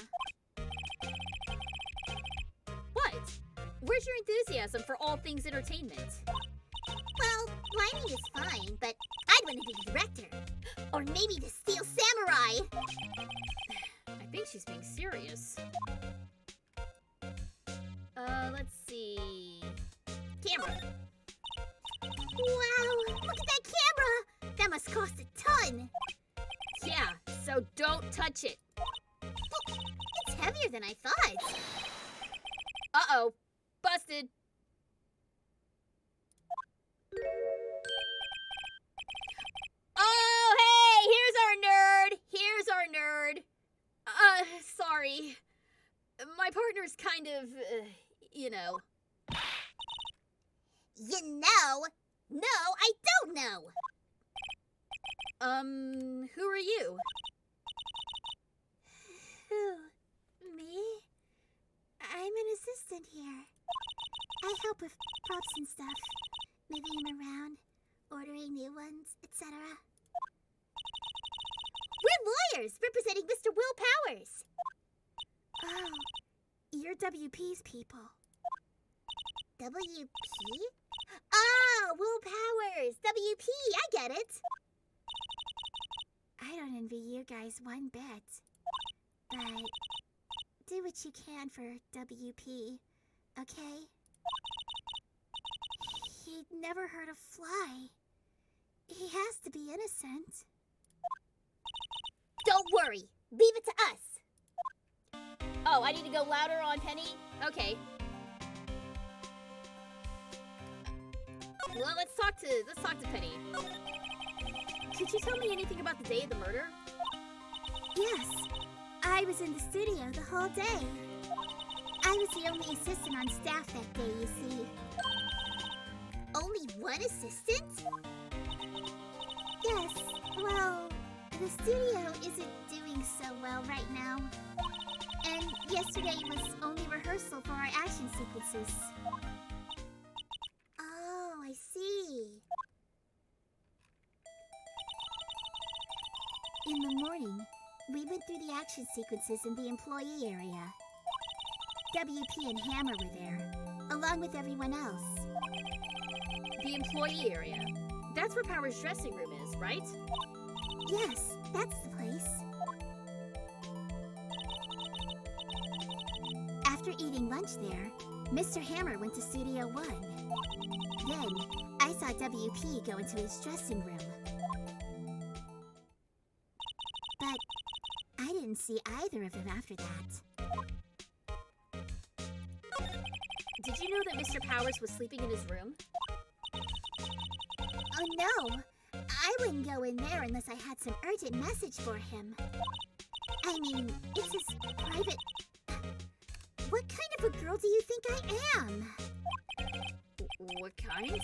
What? Where's your enthusiasm for all things entertainment? Well, lighting is fine, but I'd want to be the director. Or maybe the Steel Samurai. I think she's being serious. Let's see. Camera. Wow, look at that camera! That must cost a ton. Yeah, so don't touch it. It's heavier than I thought. Uh-oh. Busted. Oh, hey! Here's our nerd! Sorry. My partner's kind of, you know. You know? No, I don't know. Who are you? Who? Me? I'm an assistant here. I help with props and stuff. Moving them around, ordering new ones, etc. We're lawyers representing Mr. Will Powers. Oh, you're WP's people. WP? Oh, Will Powers! WP, I get it! I don't envy you guys one bit. But do what you can for WP, okay? He'd never hurt a fly. He has to be innocent. Don't worry. Leave it to us. Oh, I need to go louder on Penny? Okay. Well, let's talk to Penny. Could you tell me anything about the day of the murder? Yes. I was in the studio the whole day. I was the only assistant on staff that day, you see. Only one assistant? Yes. Well, the studio isn't doing so well right now. And yesterday was only rehearsal for our action sequences. Oh, I see. In the morning, we went through the action sequences in the employee area. WP and Hammer were there, along with everyone else. The employee area. That's where Power's dressing room is, right? Yes, that's the place. After eating lunch there, Mr. Hammer went to Studio 1. Then, I saw WP go into his dressing room. But I didn't see either of them after that. Did you know that Mr. Powers was sleeping in his room? Oh no! I wouldn't go in there unless I had some urgent message for him. I mean, it's his private... What kind of a girl do you think I am? What kind?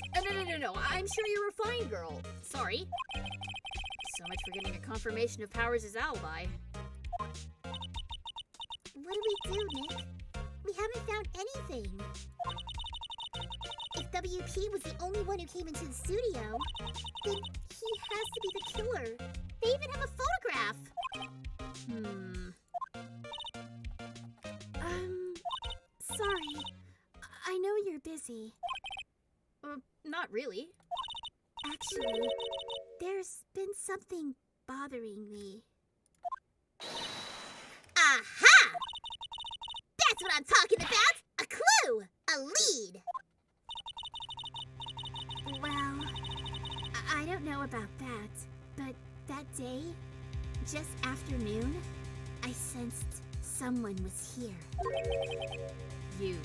No. I'm sure you're a fine girl. Sorry. So much for getting a confirmation of Powers' alibi. What do we do, Nick? We haven't found anything. If WP was the only one who came into the studio, then he has to be the killer. They even have a photograph. Sorry. I know you're busy. Not really. Actually, there's been something bothering me. Aha! That's what I'm talking about! A clue! A lead! Well, I don't know about that, but that day, just after noon, I sensed someone was here. You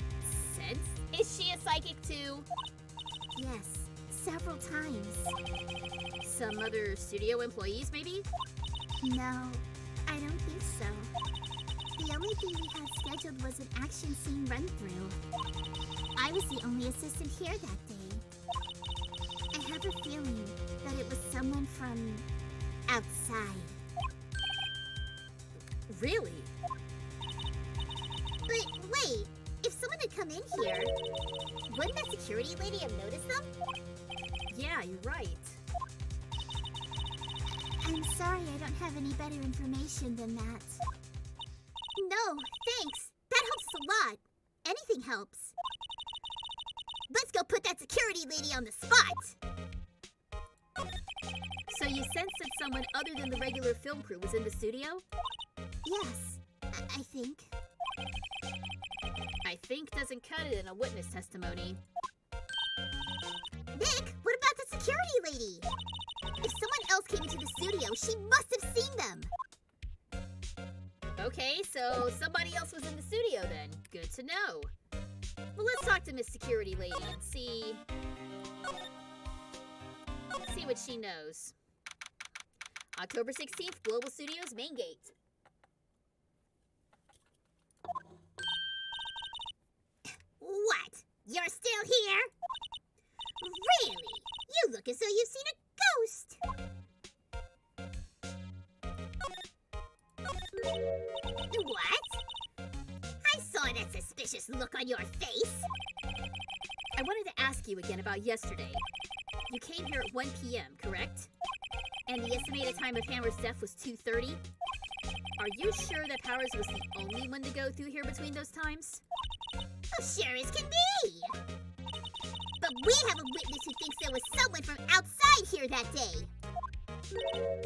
sensed? Is she a psychic too? Yes, several times. Some other studio employees, maybe? No, I don't think so. The only thing we had scheduled was an action scene run-through. I was the only assistant here that day. I have a feeling that it was someone from outside. Really? But wait, if someone had come in here, wouldn't that security lady have noticed them? Yeah, you're right. I'm sorry I don't have any better information than that. No, thanks. That helps a lot. Anything helps. Let's go put that security lady on the spot. So you sensed that someone other than the regular film crew was in the studio? Yes, I think. I think doesn't cut it in a witness testimony. Nick, what about the security lady? If someone else came into the studio, she must have seen them. Okay, so somebody else was in the studio then. Good to know. Well, let's talk to Miss Security Lady and see what she knows. October 16th, Global Studios main gate. What? You're still here? Really? You look as though you've seen a ghost. What? I saw that suspicious look on your face. I wanted to ask you again about yesterday. You came here at 1 p.m., correct? And the estimated time of Hammer's death was 2:30? Are you sure that Powers was the only one to go through here between those times? Sure as can be. But we have a witness who thinks there was someone from outside here that day.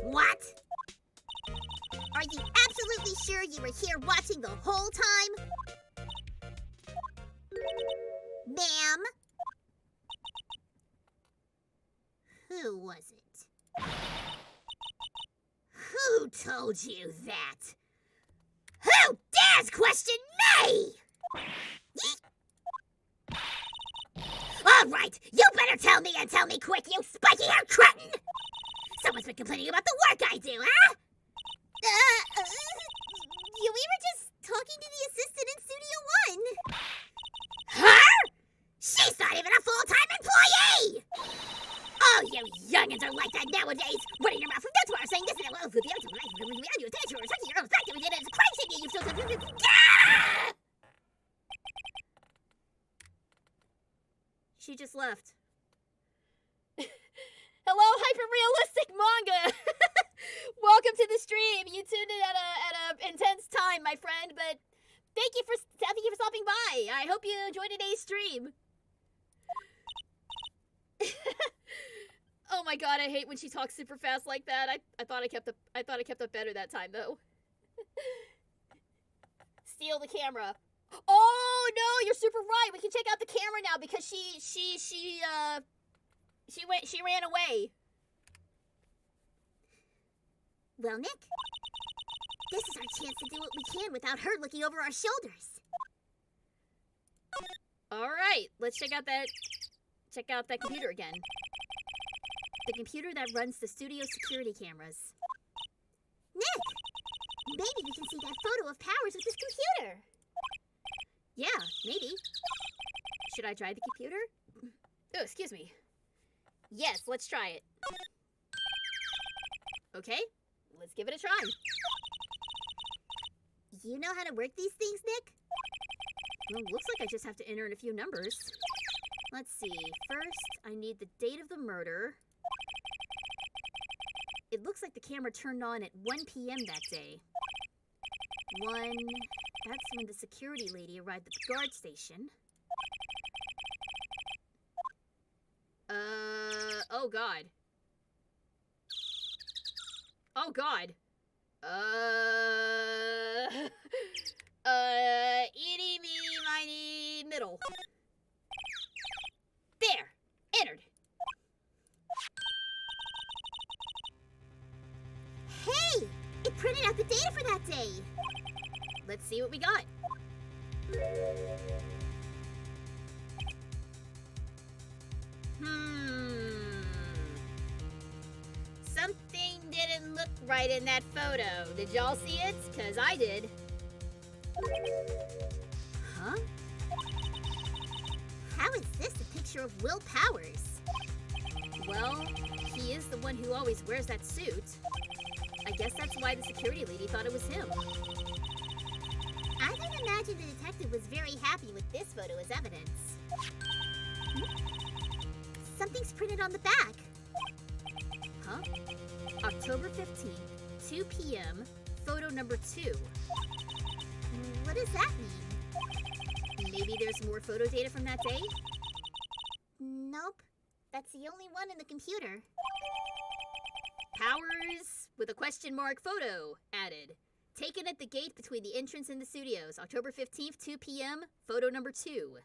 What? Are you absolutely sure you were here watching the whole time? Ma'am? Who was it? Who told you that? Who dares question me? All right, you better tell me and tell me quick, you spiky-haired cretin! Someone's been complaining about the work I do, huh? We were just talking to the assistant in Studio One. Her? She's not even a full-time employee! Oh, you youngins are like that nowadays, running your mouth from that's why I'm saying this and well, the other you attention or something your own fact that we did it as a crazy you still She just left. Hello, hyper-realistic manga! Welcome to the stream. You tuned in at a intense time, my friend, but thank you for stopping by. I hope you enjoyed today's stream. Oh my god, I hate when she talks super fast like that. I thought I kept up better that time though. Steal the camera. Oh no, you're super right. We can check out the camera now because she ran away. Well, Nick, this is our chance to do what we can without her looking over our shoulders. All right, let's check out that computer again. The computer that runs the studio security cameras. Nick, maybe we can see that photo of Powers with this computer. Yeah, maybe. Should I try the computer? Oh, excuse me. Yes, let's try it. Okay, let's give it a try. You know how to work these things, Nick? Well, looks like I just have to enter in a few numbers. Let's see. First, I need the date of the murder. It looks like the camera turned on at 1 p.m. that day. That's when the security lady arrived at the guard station. Oh god. Oh god. Eeny, meeny, miny, middle. There! Entered! Hey! It printed out the data for that day! Let's see what we got. Something didn't look right in that photo. Did y'all see it? 'Cause I did. Huh? How is this a picture of Will Powers? Well, he is the one who always wears that suit. I guess that's why the security lady thought it was him. imagine the detective was very happy with this photo as evidence. Something's printed on the back. Huh? October 15th, 2 p.m., photo number 2. What does that mean? Maybe there's more photo data from that day? Nope. That's the only one in the computer. Powers with a question mark photo added. Taken at the gate between the entrance and the studios, October 15th, 2 p.m., photo number 2.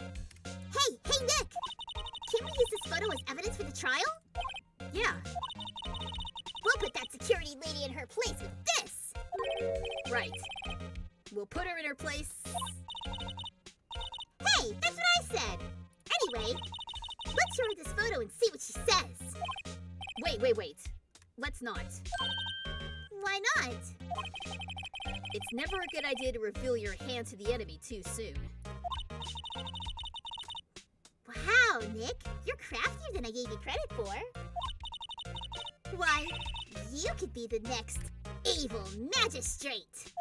Hey, Nick! Can we use this photo as evidence for the trial? Yeah, We'll put that security lady in her place with this! right. We'll put her in her place. Hey, that's what I said! Anyway, let's show her this photo and see what she says. Wait. Let's not. Why not? It's never a good idea to reveal your hand to the enemy too soon. Wow, Nick, you're craftier than I gave you credit for. Why, you could be the next evil magistrate.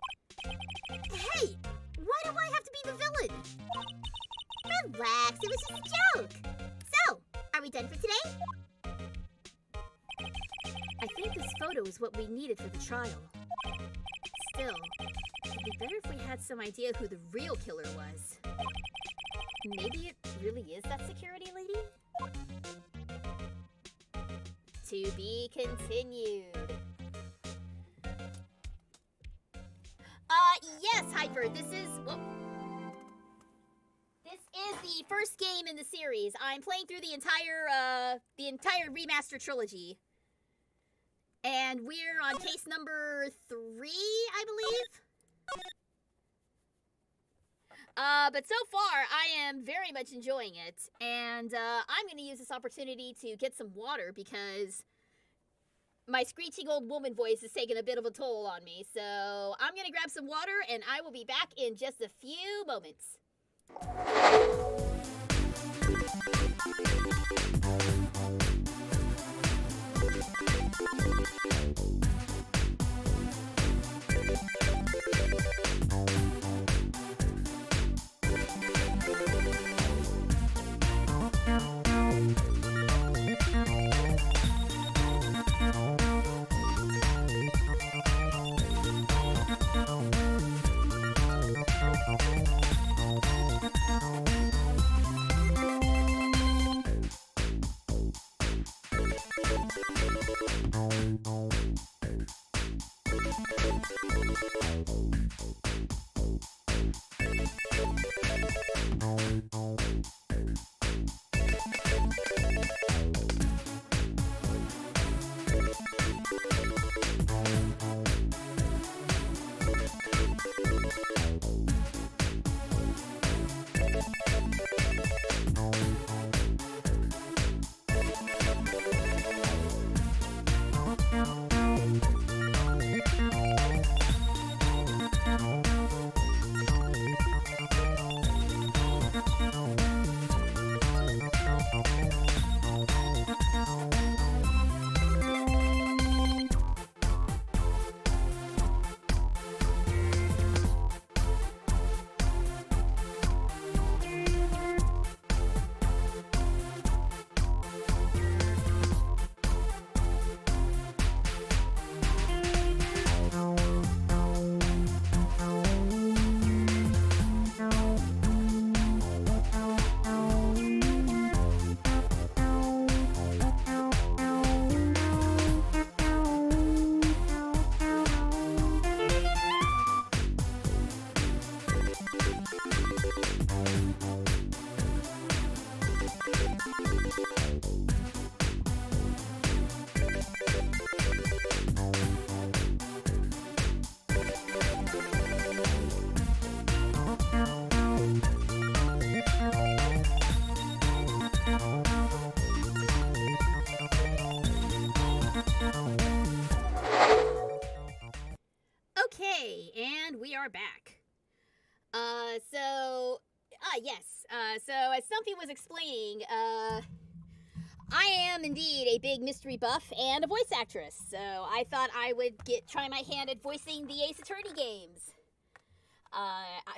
Hey! Why do I have to be the villain? Relax, it was just a joke. So, are we done for today? I think this photo is what we needed for the trial. Still, it'd be better if we had some idea who the real killer was. Maybe it really is that security lady? To be continued. Yes, Hyper, this is the first game in the series. I'm playing through the entire remaster trilogy. And we're on case number 3, I believe. But so far, I am very much enjoying it. And I'm going to use this opportunity to get some water because my screeching old woman voice is taking a bit of a toll on me. So I'm going to grab some water and I will be back in just a few moments. Okay, and we are back. So as Stumpy was explaining, I am indeed a big mystery buff and a voice actress, so I thought I would try my hand at voicing the Ace Attorney games.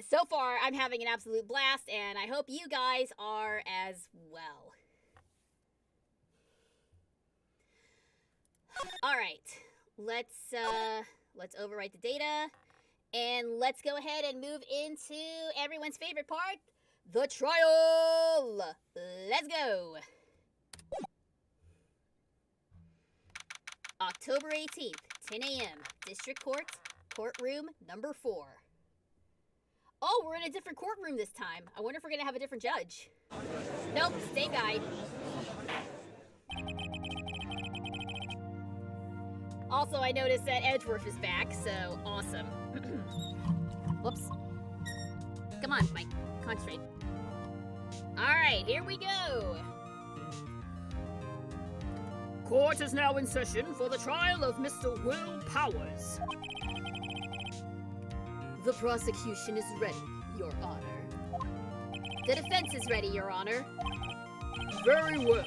So far, I'm having an absolute blast, and I hope you guys are as well. All right, let's overwrite the data, and let's go ahead and move into everyone's favorite part, the trial. Let's go. October 18th, 10 a.m., District Court, courtroom number 4. Oh, we're in a different courtroom this time. I wonder if we're gonna have a different judge. Nope, same guy. Also, I noticed that Edgeworth is back, so awesome. Whoops. Come on, Mike. Concentrate. Alright, here we go. Court is now in session for the trial of Mr. Will Powers. The prosecution is ready, Your Honor. The defense is ready, Your Honor. Very well.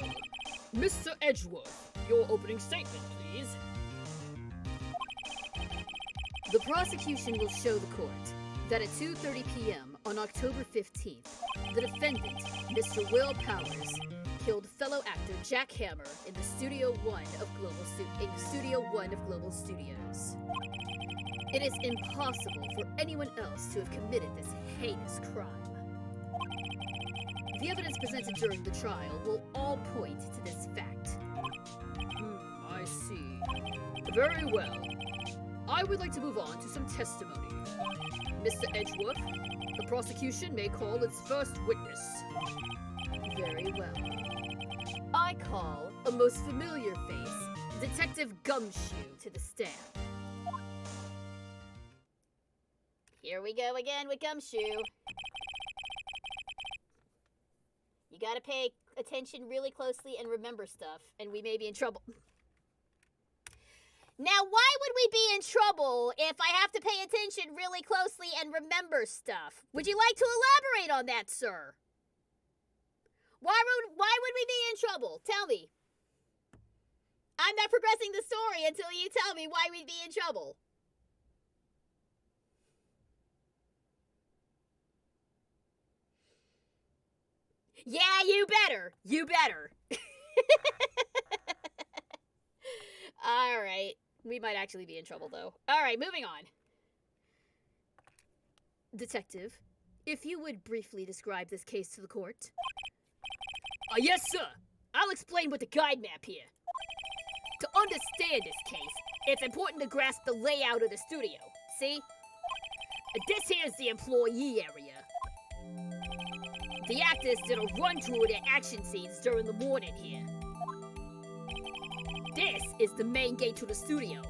Mr. Edgeworth, your opening statement, please. The prosecution will show the court that at 2:30 p.m. on October 15th, the defendant, Mr. Will Powers, killed fellow actor Jack Hammer in the Studio 1 of Global Studios. It is impossible for anyone else to have committed this heinous crime. The evidence presented during the trial will all point to this fact. I see. Very well. I would like to move on to some testimony. Mr. Edgeworth, the prosecution may call its first witness. Very well. I call a most familiar face, Detective Gumshoe, to the stand. Here we go again with Gumshoe. You gotta pay attention really closely and remember stuff, and we may be in trouble. Now, why would we be in trouble if I have to pay attention really closely and remember stuff? Would you like to elaborate on that, sir? Why would we be in trouble? Tell me. I'm not progressing the story until you tell me why we'd be in trouble. Yeah, you better. You better. All right. We might actually be in trouble, though. All right, moving on. Detective, if you would briefly describe this case to the court. Yes, sir. I'll explain with the guide map here. To understand this case, it's important to grasp the layout of the studio. See? This here's the employee area. The actors did a run-through of their action scenes during the morning here. This is the main gate to the studio.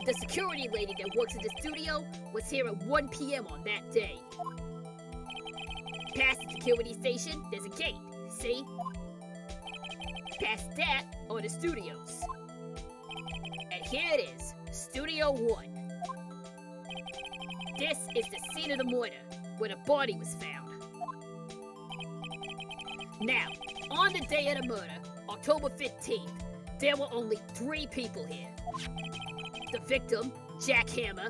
The security lady that works in the studio was here at 1 p.m. on that day. Past the security station, there's a gate, see? Past that are the studios. And here it is, Studio 1. This is the scene of the murder, where the body was found. Now, on the day of the murder, October 15th, there were only 3 people here. The victim, Jack Hammer,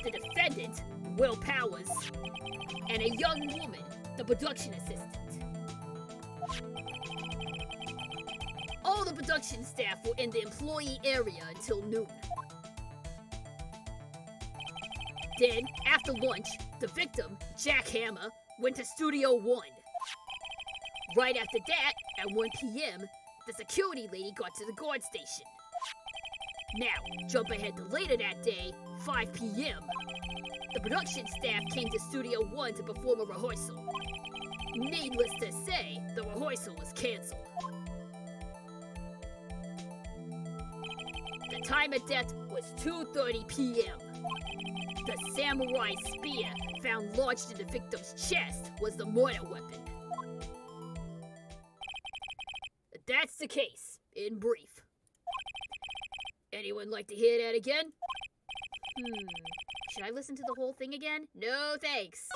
the defendant, Will Powers, and a young woman, the production assistant. All the production staff were in the employee area until noon. Then, after lunch, the victim, Jack Hammer, went to Studio 1. Right after that, at 1 p.m., the security lady got to the guard station. Now, jump ahead to later that day, 5 p.m. The production staff came to Studio 1 to perform a rehearsal. Needless to say, the rehearsal was canceled. The time of death was 2:30 p.m. The samurai spear found lodged in the victim's chest was the murder weapon. That's the case, in brief. Anyone like to hear that again? Should I listen to the whole thing again? No, thanks.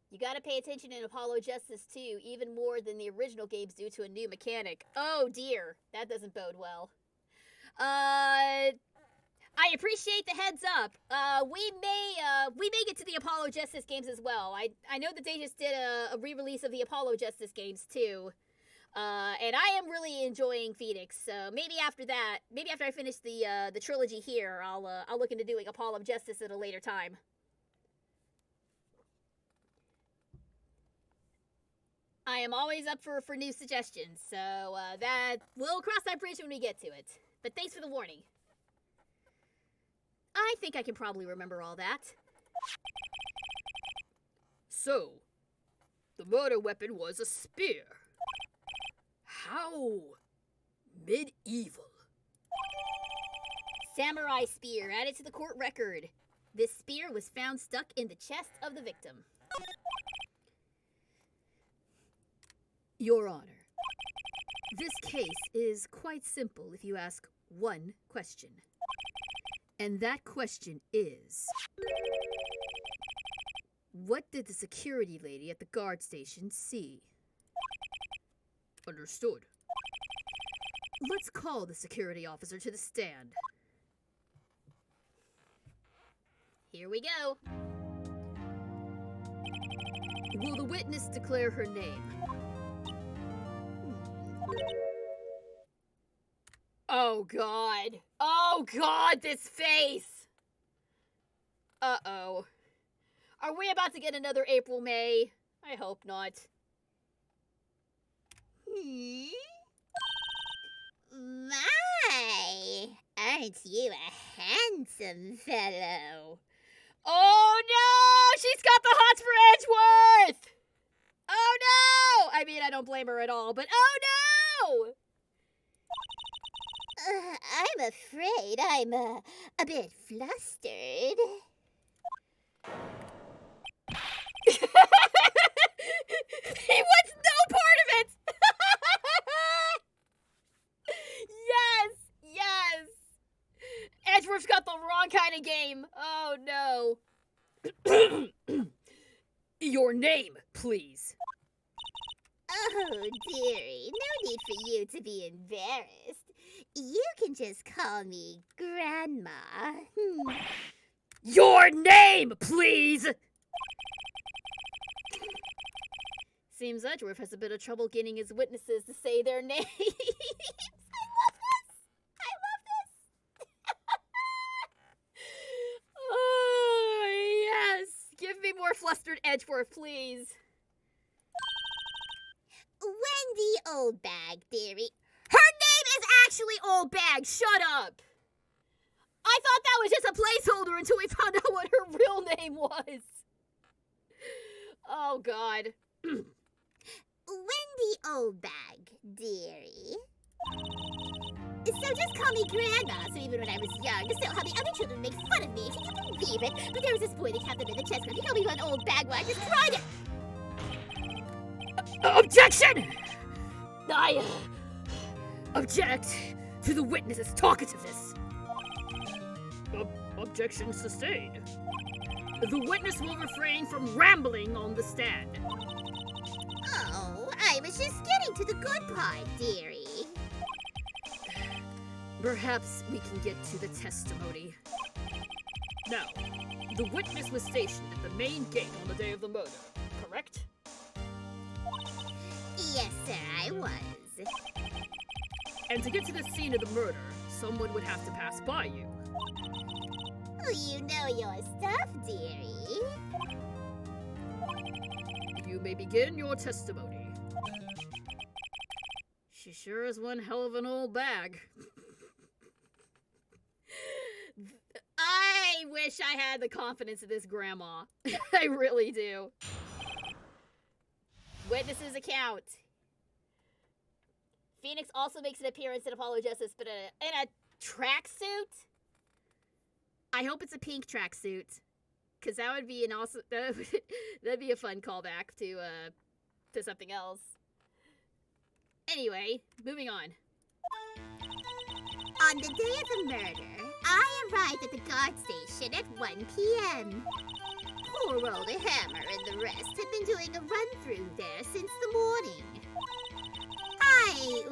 You gotta pay attention in Apollo Justice 2, even more than the original games do to a new mechanic. Oh dear, that doesn't bode well. I appreciate the heads up. We may get to the Apollo Justice games as well. I know that they just did a re-release of the Apollo Justice games too. And I am really enjoying Phoenix. So maybe after that, maybe after I finish the trilogy here, I'll look into doing Apollo Justice at a later time. I am always up for new suggestions, so that we'll cross that bridge when we get to it. But thanks for the warning. I think I can probably remember all that. So, the murder weapon was a spear. How medieval. Samurai spear added to the court record. This spear was found stuck in the chest of the victim. Your Honor, this case is quite simple if you ask one question. And that question is, what did the security lady at the guard station see? Understood. Let's call the security officer to the stand. Here we go. Will the witness declare her name? Oh God. Oh God, this face. Uh-oh. Are we about to get another April May? I hope not. My, aren't you a handsome fellow? Oh no! She's got the hots for Edgeworth! Oh no! I mean, I don't blame her at all, but oh no! I'm afraid I'm a bit flustered. He wants no part of it! Yes! Yes! Edgeworth's got the wrong kind of game. Oh no. Your name, please. Oh, dearie, no need for you to be embarrassed. You can just call me Grandma. Your name, please! Seems Edgeworth has a bit of trouble getting his witnesses to say their names. I love this! Oh, yes! Give me more flustered Edgeworth, please. Wendy Oldbag, dearie. Her name is actually Oldbag! Shut up! I thought that was just a placeholder until we found out what her real name was. Oh, God. Wendy Oldbag, dearie. So just call me Grandma, so even when I was young, still how the other children make fun of me. Can you believe it? But there was this boy that kept them in the chest club. He called me an old bag when I just tried it. Objection! I object to the witness's talkativeness. Objection sustained. The witness will refrain from rambling on the stand. Oh, I was just getting to the good part, dearie. Perhaps we can get to the testimony. Now, the witness was stationed at the main gate on the day of the murder, correct? Yes, sir, I was. And to get to the scene of the murder, someone would have to pass by you. Oh, you know your stuff, dearie. You may begin your testimony. She sure is one hell of an old bag. I wish I had the confidence of this grandma. I really do. Witness's account. Phoenix also makes an appearance in Apollo Justice, but in a tracksuit. I hope it's a pink tracksuit, because that would be an awesome. That'd be a fun callback to something else. Anyway, moving on. On the day of the murder, I arrived at the guard station at 1 p.m. Poor old Hammer and the rest had been doing a run-through there since the morning. I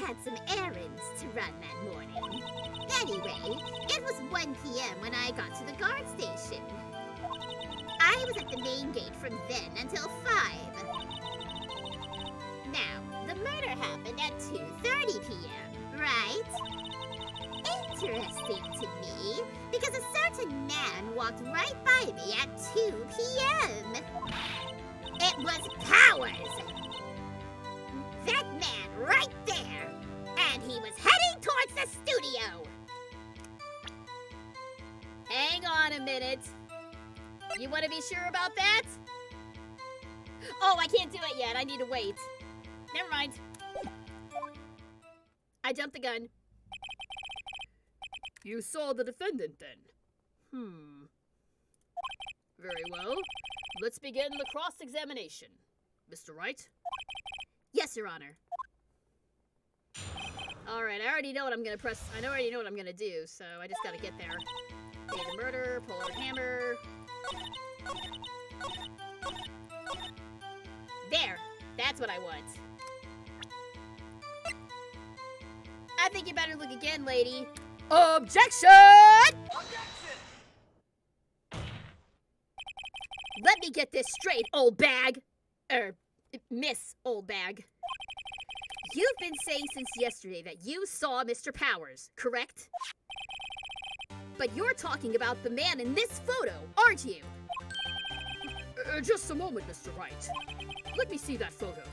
had some errands to run that morning. Anyway, it was 1 p.m. when I got to the guard station. I was at the main gate from then until 5. Now, the murder happened at 2:30 p.m., right? Interesting to me, because a certain man walked right by me at 2 p.m. It was Powers! That man right there! And he was heading towards the studio! Hang on a minute. You want to be sure about that? Oh, I can't do it yet. I need to wait. Never mind. I jumped the gun. You saw the defendant then? Very well. Let's begin the cross-examination. Mr. Wright? Yes, Your Honor. Alright, I already know what I'm gonna press. I already know what I'm gonna do, so I just gotta get there. Okay, the murder, pull out hammer. There! That's what I want. I think you better look again, lady. Objection! Let me get this straight, Oldbag. Miss Oldbag. You've been saying since yesterday that you saw Mr. Powers, correct? But you're talking about the man in this photo, aren't you? Just a moment, Mr. Wright. Let me see that photo.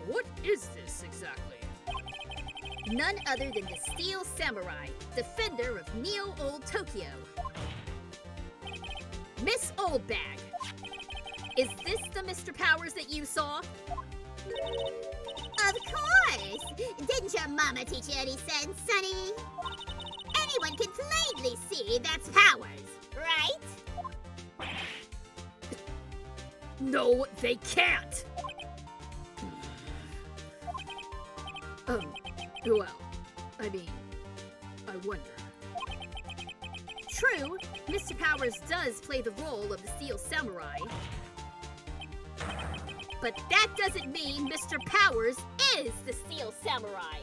What is this exactly? None other than the Steel Samurai, defender of Neo-Old Tokyo. Miss Oldbag, is this the Mr. Powers that you saw? Of course! Didn't your mama teach you any sense, Sonny? Anyone can plainly see that's Powers, right? No, they can't! Well, I mean, I wonder. True, Mr. Powers does play the role of the Steel Samurai. But that doesn't mean Mr. Powers is the Steel Samurai.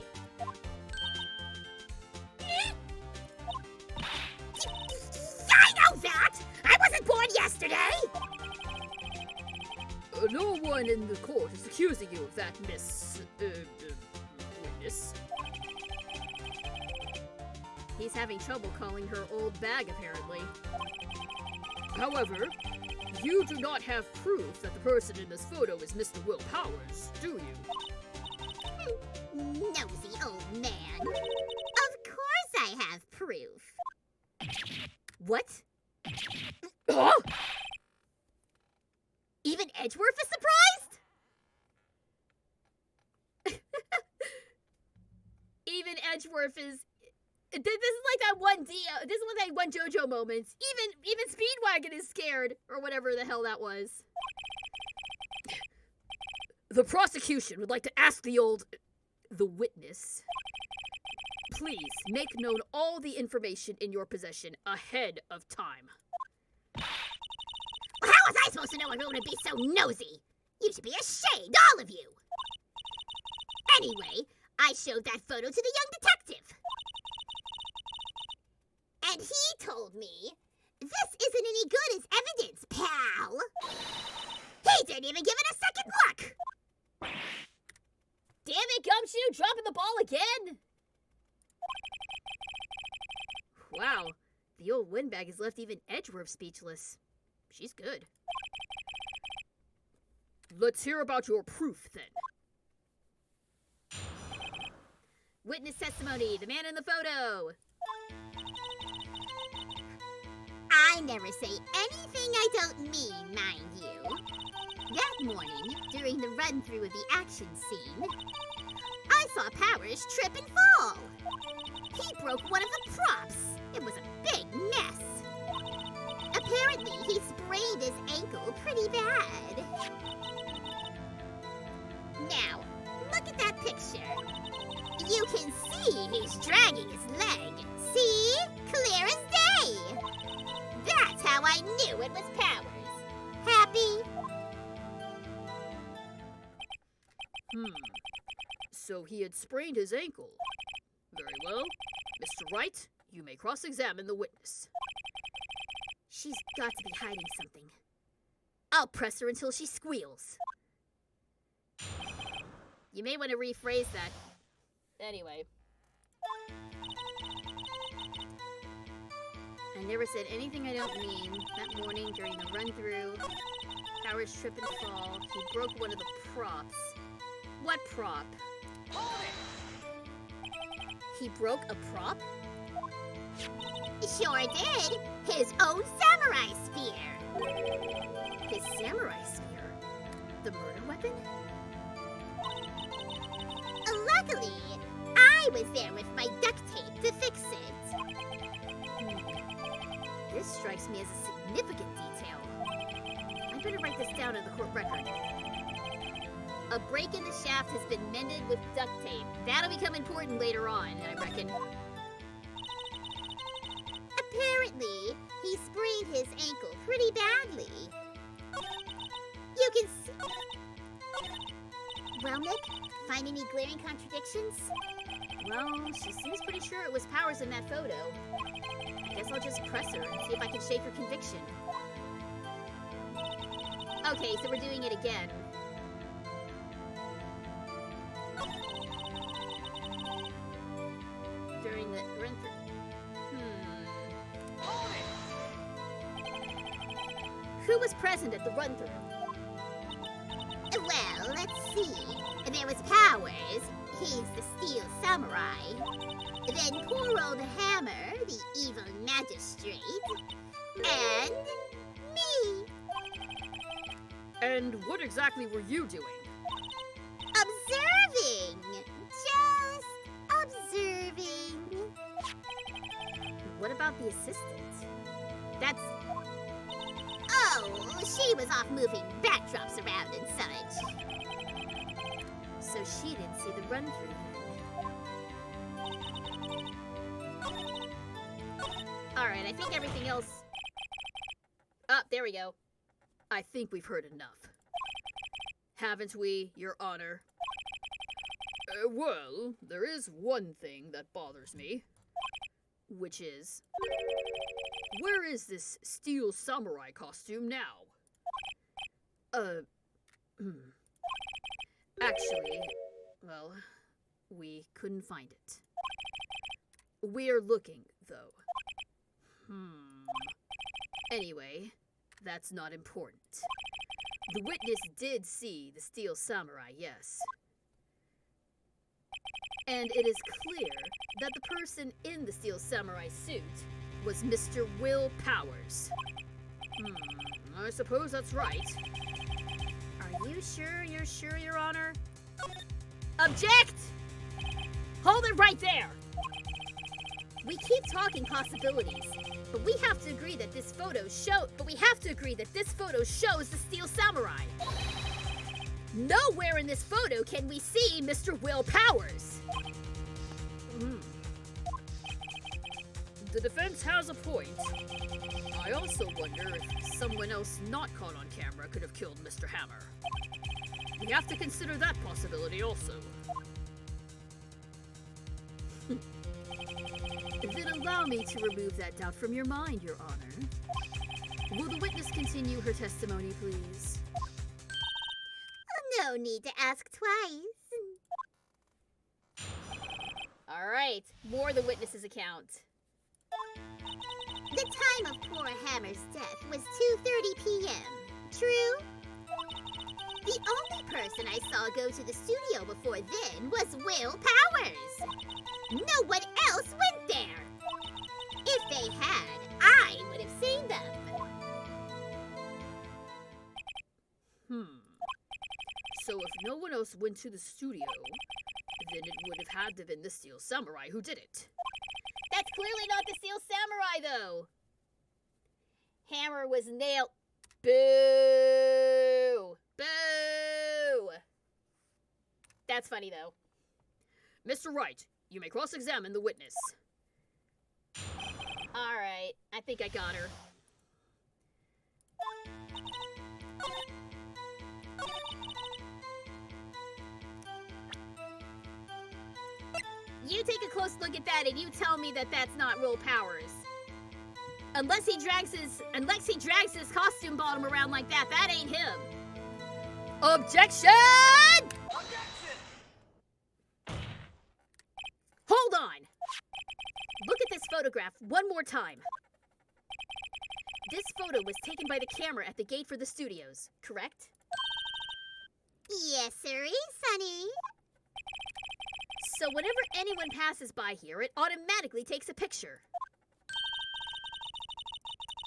I know that! I wasn't born yesterday! No one in the court is accusing you of that, Miss, witness. He's having trouble calling her Oldbag, apparently. However, you do not have proof that the person in this photo is Mr. Will Powers, do you? Nosy old man. Of course I have proof. What? Huh? Even Edgeworth is surprised? Even Edgeworth is... This is like that one this is like that one JoJo moment. Even Speedwagon is scared, or whatever the hell that was. The prosecution would like to ask the witness. Please make known all the information in your possession ahead of time. Well, how was I supposed to know everyone would be so nosy? You should be ashamed, all of you! Anyway, I showed that photo to the young detective. And he told me, this isn't any good as evidence, pal. He didn't even give it a second look. Damn it, Gumshoe, dropping the ball again! Wow, the old windbag has left even Edgeworth speechless. She's good. Let's hear about your proof, then. Witness testimony, the man in the photo. I never say anything I don't mean, mind you. That morning, during the run-through of the action scene, I saw Powers trip and fall. He broke one of the props. It was a big mess. Apparently, he sprained his ankle pretty bad. Now, look at that picture. You can see he's dragging his leg. See? Clear as day. That's how I knew it was Powers. Happy? So he had sprained his ankle. Very well. Mr. Wright, you may cross-examine the witness. She's got to be hiding something. I'll press her until she squeals. You may want to rephrase that. Anyway. I never said anything I don't mean. That morning during the run-through, Powers trip and fall, he broke one of the props. What prop? He broke a prop? Sure did. His own samurai spear. His samurai spear? The murder weapon? Luckily, I was there with my duct tape to fix it. This strikes me as a significant detail. I better write this down in the court record. A break in the shaft has been mended with duct tape. That'll become important later on, I reckon. Apparently, he sprained his ankle pretty badly. You can see... Well, Nick, find any glaring contradictions? Well, she seems pretty sure it was Powers in that photo. I guess I'll just press her and see if I can shake her conviction. Okay, so we're doing it again. During the run-through... Who was present at the run-through? Well, let's see. There was Powers. He's the steel samurai. Then poor old Hammer, the evil magistrate. And me. And what exactly were you doing? Observing. Just observing. What about the assistant? That's... Oh, she was off moving backdrops around and such. So she didn't see the run-through then. Alright, I think everything else... Oh, there we go. I think we've heard enough. Haven't we, Your Honor? Well, there is one thing that bothers me. Which is... where is this steel samurai costume now? Actually, well, we couldn't find it. We're looking, though. Anyway, that's not important. The witness did see the steel samurai, yes. And it is clear that the person in the steel samurai suit was Mr. Will Powers. I suppose that's right. Are you sure you're sure, Your Honor? Object! Hold it right there! We keep talking possibilities, but we have to agree that this photo shows the steel samurai. Nowhere in this photo can we see Mr. Will Powers. The defense has a point. I also wonder if someone else not caught on camera could have killed Mr. Hammer. We have to consider that possibility also. Then allow me to remove that doubt from your mind, Your Honor. Will the witness continue her testimony, please? No need to ask twice. Alright, more the witness's account. The time of poor Hammer's death was 2:30 p.m. True? The only person I saw go to the studio before then was Will Powers. No one else went there. If they had, I would have seen them. So if no one else went to the studio, then it would have had to have been the steel samurai who did it. That's clearly not the steel samurai, though. Hammer was nailed. Boo! Boo! That's funny, though. Mr. Wright, you may cross-examine the witness. Alright, I think I got her. you take a close look at that and you tell me that that's not real powers. Unless he drags his costume bottom around like that, that ain't him. Objection! Hold on. Look at this photograph one more time. This photo was taken by the camera at the gate for the studios, correct? Yes, sirree, Sonny. So whenever anyone passes by here, it automatically takes a picture.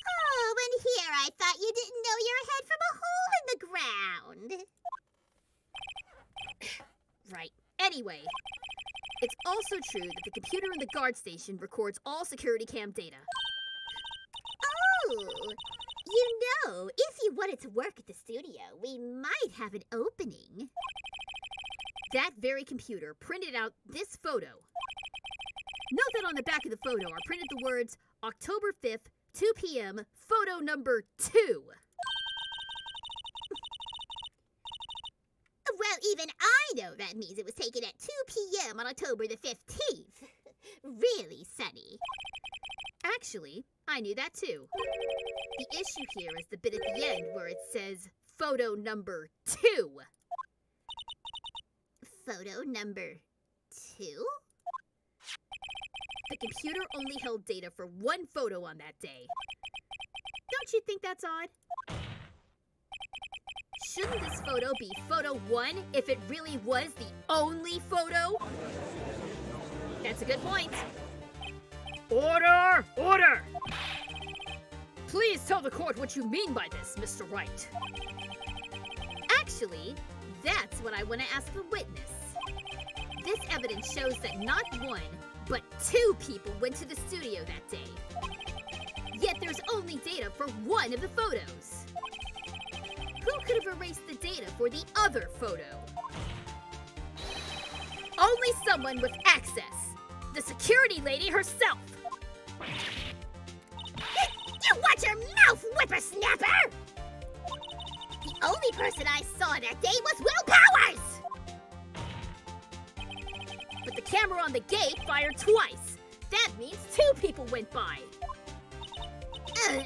Oh, and here I thought you didn't know your head from a hole in the ground. Right. Anyway, it's also true that the computer in the guard station records all security cam data. Oh, you know, if you wanted to work at the studio, we might have an opening. That very computer printed out this photo. Note that on the back of the photo are printed the words October 5th, 2 p.m., photo number 2. Well, even I know that means it was taken at 2 p.m. on October the 15th. Really, Sonny? Actually, I knew that too. The issue here is the bit at the end where it says photo number 2. Photo number 2? The computer only held data for one photo on that day. Don't you think that's odd? Shouldn't this photo be photo 1 if it really was the only photo? That's a good point. Order! Order! Please tell the court what you mean by this, Mr. Wright. Actually, that's what I want to ask the witness. This evidence shows that not one, but 2 people went to the studio that day. Yet there's only data for one of the photos. Who could have erased the data for the other photo? Only someone with access. The security lady herself. You watch your mouth, whippersnapper! The only person I saw that day was Will Powers! But the camera on the gate fired twice. That means 2 people went by. Well,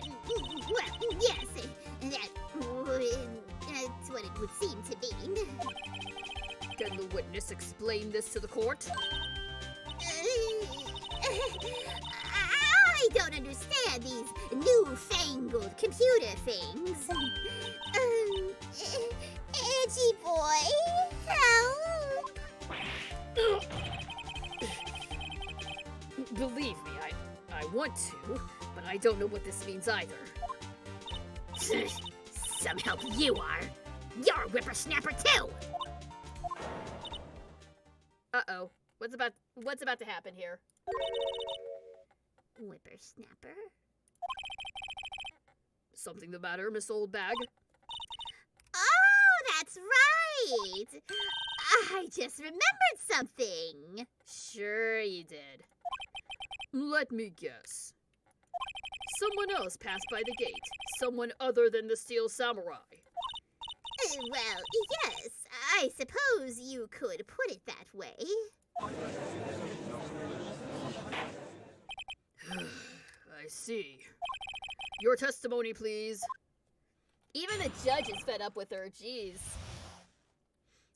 yes, that's what it would seem to be. Can the witness explain this to the court? I don't understand these newfangled computer things. Edgy boy, help! Believe me, I want to, but I don't know what this means either. Some help you are. You're a whippersnapper too. Uh-oh. What's about to happen here? Whippersnapper? Something the matter, Miss Oldbag? Oh, that's right. I just remembered something. Sure you did. Let me guess. Someone else passed by the gate. Someone other than the Steel Samurai. Well, yes, I suppose you could put it that way. I see. Your testimony, please. Even the judge is fed up with her, jeez.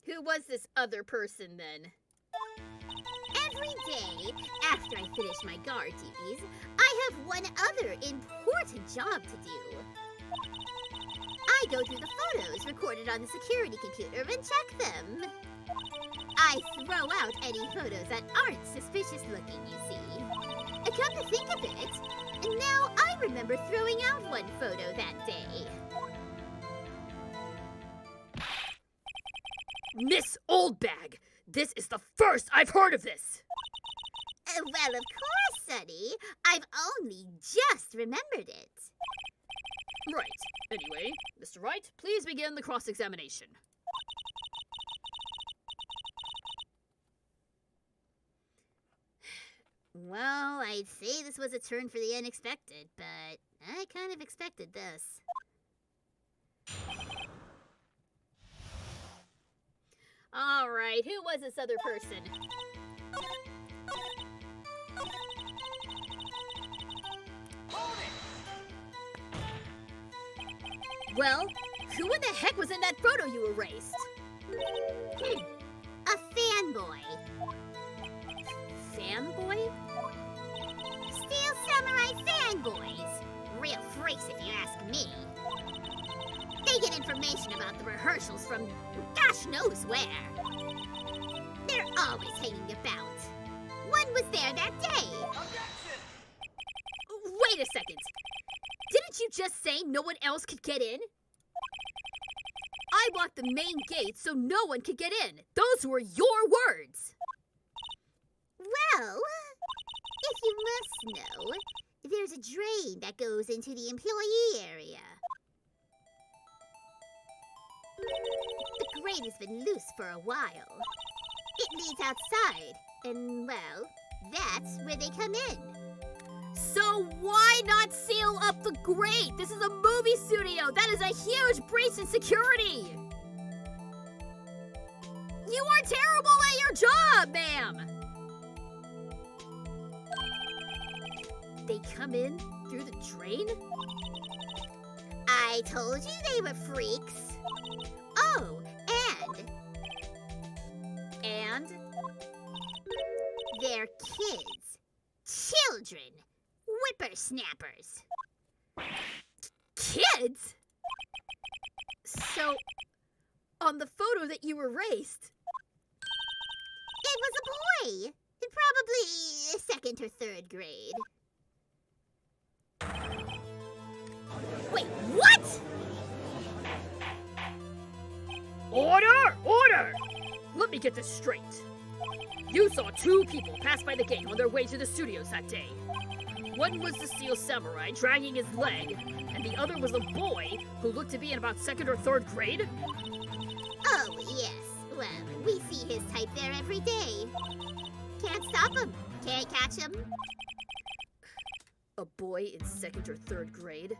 Who was this other person, then? Every day, after I finish my guard duties, I have one other important job to do. I go through the photos recorded on the security computer and check them. I throw out any photos that aren't suspicious looking, you see. Come to think of it, now I remember throwing out one photo that day. Miss Oldbag! This is the first I've heard of this! Well, of course, Sonny. I've only just remembered it. Right. Anyway, Mr. Wright, please begin the cross-examination. Well, I'd say this was a turn for the unexpected, but I kind of expected this. All right, who was this other person? Well, who in the heck was in that photo you erased? A fanboy. Fanboy? Steel Samurai fanboys. Real freaks if you ask me. They get information about the rehearsals from gosh knows where. They're always hanging about. One was there that day. Wait a second. Didn't you just say no one else could get in? I blocked the main gate so no one could get in. Those were your words. Well, if you must know, there's a drain that goes into the employee area. The grate has been loose for a while. It leads outside, and well, that's where they come in. So why not seal up the grate? This is a movie studio. That is a huge breach in security. You are terrible at your job, ma'am. They come in through the drain? I told you they were freaks. Oh, And? they're kids. Children. Whippersnappers. Kids? So, on the photo that you erased, It was a boy. Probably 2nd or 3rd grade. wait, what? Order! Order! Let me get this straight. You saw 2 people pass by the gate on their way to the studios that day. One was the Steel Samurai dragging his leg, and the other was a boy who looked to be in about 2nd or 3rd grade. Oh, yes. Well, we see his type there every day. Can't stop him. Can't catch him. A boy in 2nd or 3rd grade?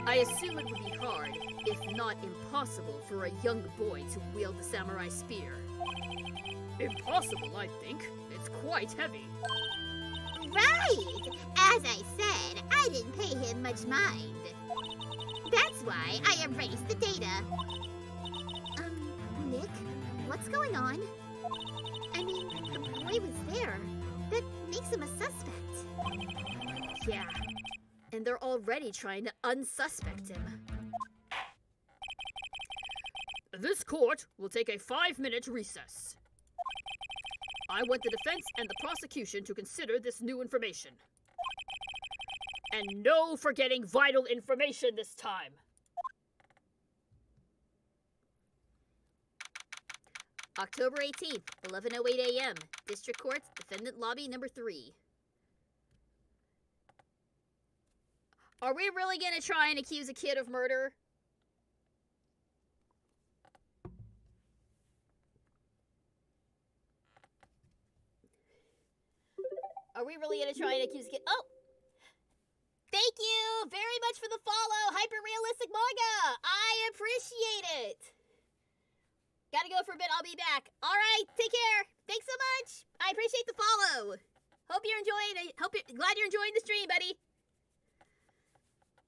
I assume it would be hard, if not impossible, for a young boy to wield the samurai spear. Impossible, I think. It's quite heavy. Right! As I said, I didn't pay him much mind. That's why I erased the data. Nick, what's going on? I mean, the boy was there. That makes him a suspect. Yeah, and they're already trying to unsuspect him. This court will take a 5-minute recess. I want the defense and the prosecution to consider this new information. And no forgetting vital information this time. October 18th, 11:08 a.m. District Court, Defendant Lobby number 3. Are we really gonna try and accuse a kid of murder? Are we really gonna try and accuse a kid? Oh! Thank you very much for the follow, Hyper-Realistic Manga! I appreciate it! Gotta go for a bit, I'll be back. Alright, take care! Thanks so much! I appreciate the follow! Hope you're enjoying it. Glad you're enjoying the stream, buddy!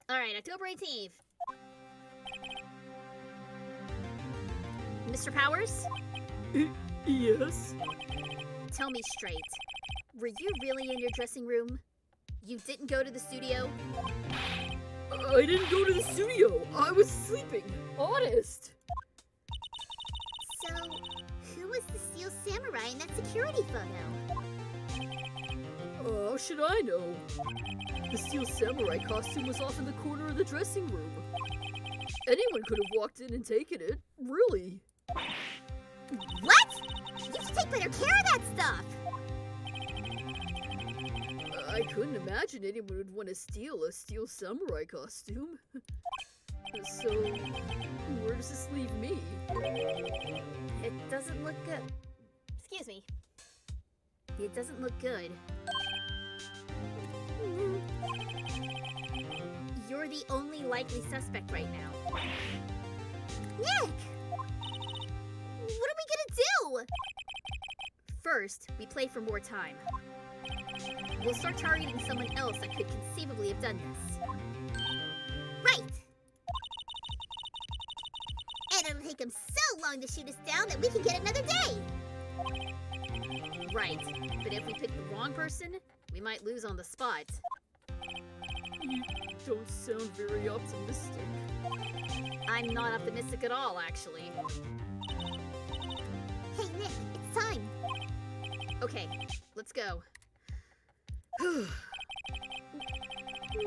Alright, October 18th. Mr. Powers? Yes? Tell me straight. Were you really in your dressing room? You didn't go to the studio? I didn't go to the studio. I was sleeping. Honest. So, who was the Steel Samurai in that security photo? How should I know? The Steel Samurai costume was off in the corner of the dressing room. Anyone could have walked in and taken it. Really. What? You should take better care of that stuff! I couldn't imagine anyone would want to steal a Steel Samurai costume. So, where does this leave me? It doesn't look good. Excuse me. It doesn't look good. You're the only likely suspect right now. Nick! What are we gonna do? First, first, we play for more time. We'll start targeting someone else that could conceivably have done this. Right! And it'll take them so long to shoot us down that we can get another day! Right, but if we pick the wrong person, we might lose on the spot. You don't sound very optimistic. I'm not optimistic at all, actually. Hey Nick, it's time! Okay, let's go.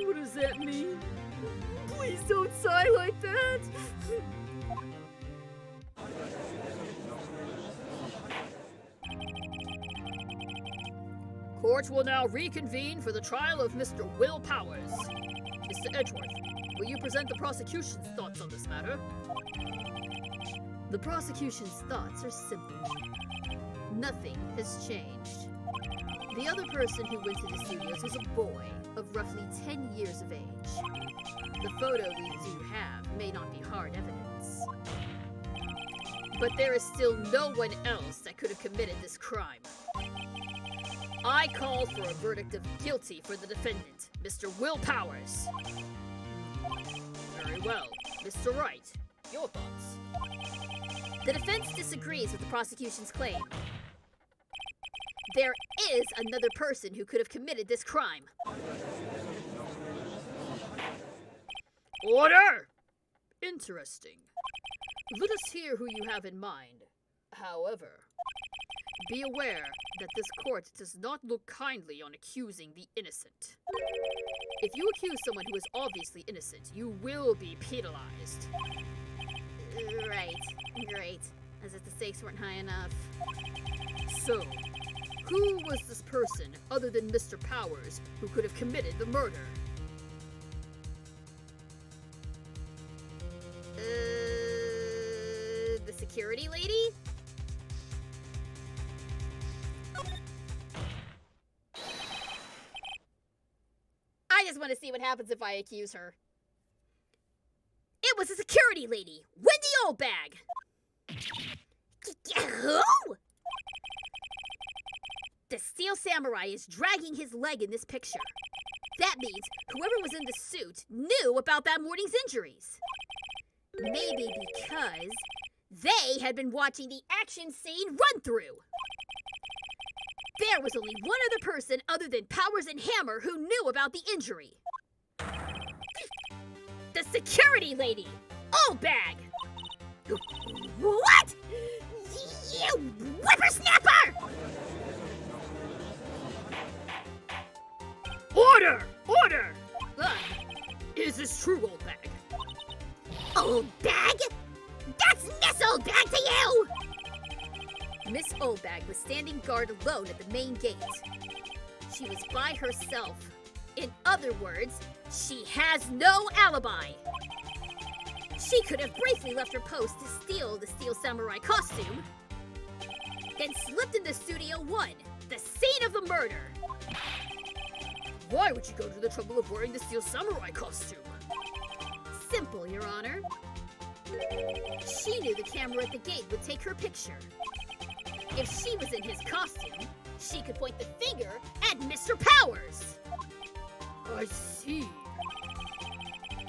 What does that mean? Please don't sigh like that! Court will now reconvene for the trial of Mr. Will Powers. Mr. Edgeworth, will you present the prosecution's thoughts on this matter? The prosecution's thoughts are simple. Nothing has changed. The other person who went to the studios was a boy of roughly 10 years of age. The photo we do have may not be hard evidence. But there is still no one else that could have committed this crime. I call for a verdict of guilty for the defendant, Mr. Will Powers. Very well. Mr. Wright, your thoughts? The defense disagrees with the prosecution's claim. There is another person who could have committed this crime. Order! Interesting. Let us hear who you have in mind. However, be aware that this court does not look kindly on accusing the innocent. If you accuse someone who is obviously innocent, you will be penalized. Right, great. As if the stakes weren't high enough. So, who was this person, other than Mr. Powers, who could have committed the murder? The security lady? I just want to see what happens if I accuse her. It was a security lady, Wendy Oldbag. Who? The Steel Samurai is dragging his leg in this picture. That means whoever was in the suit knew about that morning's injuries. Maybe because they had been watching the action scene run through. There was only one other person other than Powers and Hammer who knew about the injury. The security lady, Oldbag. What? You whippersnapper! Order! Order! Is this true, Oldbag? Oldbag? That's Miss Oldbag to you! Miss Oldbag was standing guard alone at the main gate. She was by herself. In other words, she has no alibi. She could have briefly left her post to steal the Steel Samurai costume, then slipped into Studio 1, the scene of the murder. Why would you go to the trouble of wearing the Steel Samurai costume? Simple, Your Honor. She knew the camera at the gate would take her picture. If she was in his costume, she could point the finger at Mr. Powers. I see.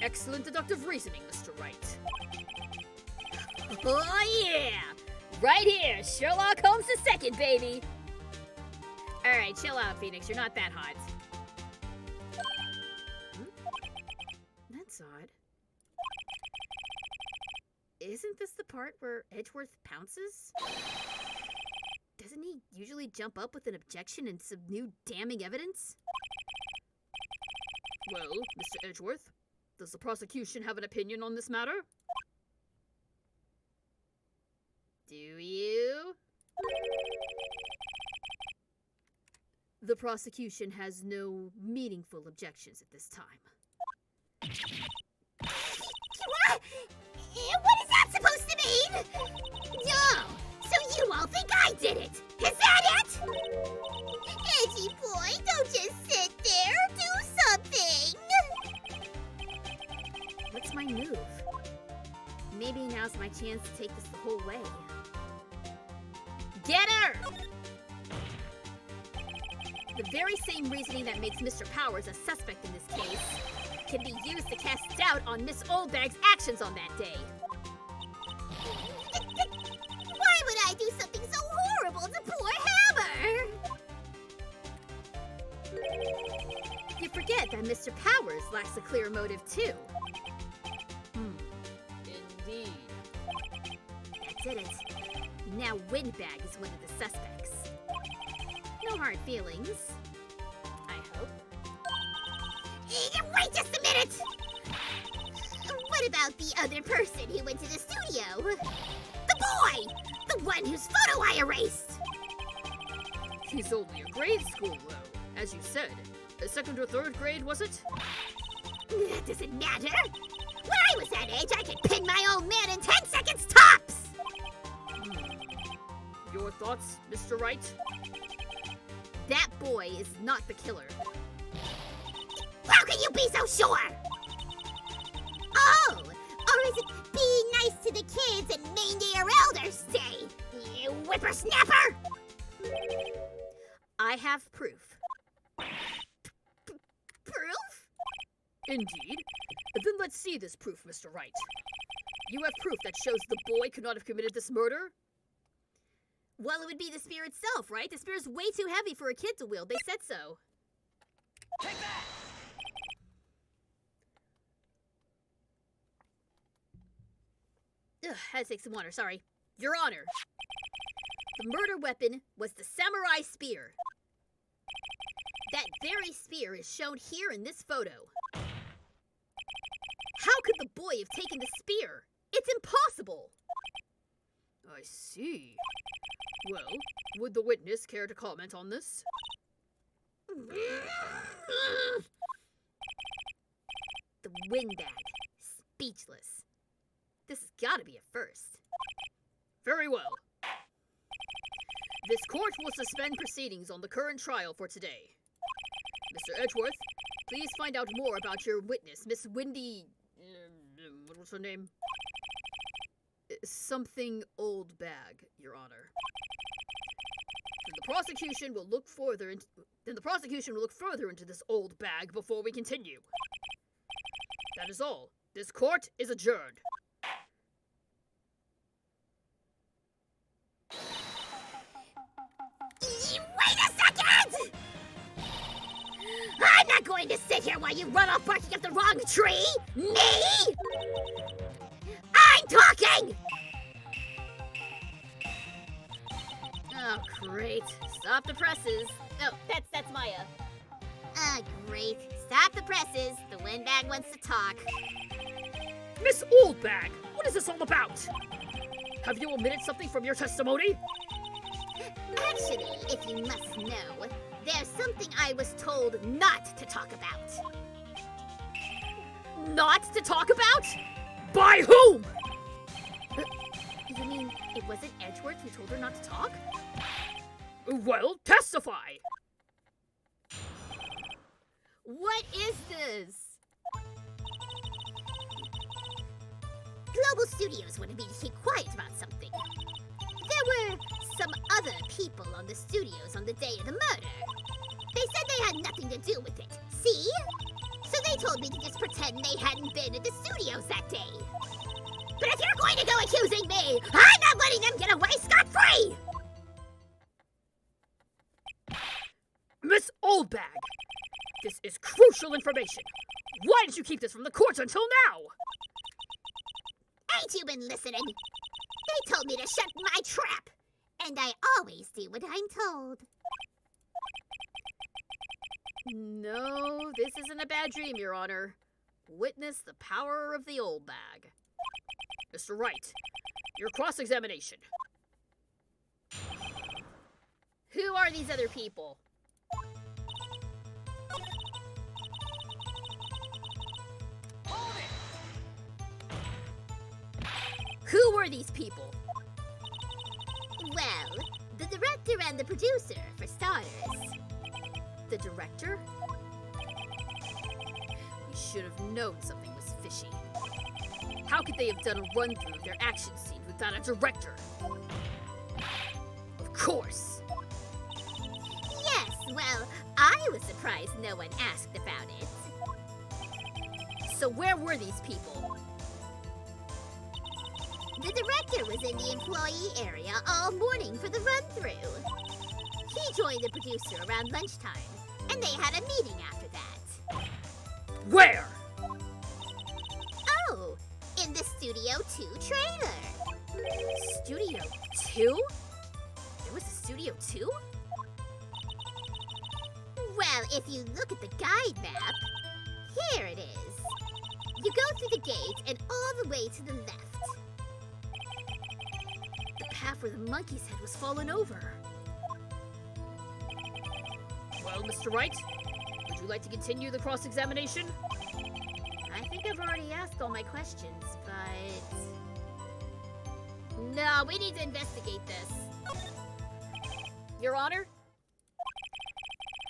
Excellent deductive reasoning, Mr. Wright. Oh yeah! Right here, Sherlock Holmes II, baby! Alright, chill out, Phoenix. You're not that hot. That's odd. Isn't this the part where Edgeworth pounces? Doesn't he usually jump up with an objection and some new damning evidence? Well, Mr. Edgeworth, does the prosecution have an opinion on this matter? Do you? The prosecution has no meaningful objections at this time. What? What is that supposed to mean? No! So you all think I did it? Is that it? Edgy boy, don't just sit there. Do something! What's my move? Maybe now's my chance to take this the whole way. Get her! The very same reasoning that makes Mr. Powers a suspect in this case can be used to cast doubt on Miss Oldbag's actions on that day. Why would I do something so horrible to poor Hammer? You forget that Mr. Powers lacks a clear motive, too. Indeed. That did it. Now Windbag is one of the suspects. No hard feelings. I hope. Wait just a minute! What about the other person who went to the studio? The boy! The one whose photo I erased! He's only a grade school, though, as you said. A 2nd or 3rd grade, was it? That doesn't matter! When I was that age, I could pin my old man in 10 seconds tops! Your thoughts, Mr. Wright? That boy is not the killer. How can you be so sure? Oh! Or is it being nice to the kids and mainly your elders day? You whippersnapper! I have proof. Proof? Indeed. Then let's see this proof, Mr. Wright. You have proof that shows the boy could not have committed this murder? Well, it would be the spear itself, right? The spear's way too heavy for a kid to wield. They said so. Take that! Ugh, had to take some water, sorry. Your Honor, the murder weapon was the samurai spear. That very spear is shown here in this photo. How could the boy have taken the spear? It's impossible! I see. Well, would the witness care to comment on this? The windbag. Speechless. This has got to be a first. Very well. This court will suspend proceedings on the current trial for today. Mr. Edgeworth, please find out more about your witness, Miss Wendy... what was her name? Something Oldbag, Your Honor. Then the prosecution will look further into this old bag before we continue. That is all. This court is adjourned. Wait a second! I'm not going to sit here while you run off barking up the wrong tree! Me? I'm talking! Oh, great. Stop the presses. Oh, that's Maya. Great. Stop the presses. The windbag wants to talk. Miss Oldbag, what is this all about? Have you omitted something from your testimony? Actually, if you must know, there's something I was told not to talk about. Not to talk about? By whom? You mean it wasn't Edgeworth who told her not to talk? Well, testify. What is this? Global Studios wanted me to keep quiet about something. There were some other people on the studios on the day of the murder. They said they had nothing to do with it. See? So they told me to just pretend they hadn't been at the studios that day. But if you're going to go accusing me, I'm not letting them get away scot-free! Miss Oldbag, this is crucial information. Why did you keep this from the courts until now? Ain't you been listening? They told me to shut my trap, and I always do what I'm told. No, this isn't a bad dream, Your Honor. Witness the power of the Oldbag. Mr. Wright, your cross-examination. Who are these other people? Hold it! Who were these people? Well, the director and the producer, for starters. The director? We should have known something was fishy. How could they have done a run-through of their action scene without a director? Of course. Yes, Well, I was surprised no one asked about it. So where were these people? The director was in the employee area all morning for the run-through. He joined the producer around lunchtime, and they had a meeting after that. Where? Oh, in the Studio 2 trailer. Studio 2? There was a Studio 2? Well, if you look at the guide map, here it is. You go through the gate and all the way to the left. The path where the monkey's head was fallen over. Well, Mr. Wright, would you like to continue the cross-examination? I think I've already asked all my questions, but... No, we need to investigate this. Your Honor?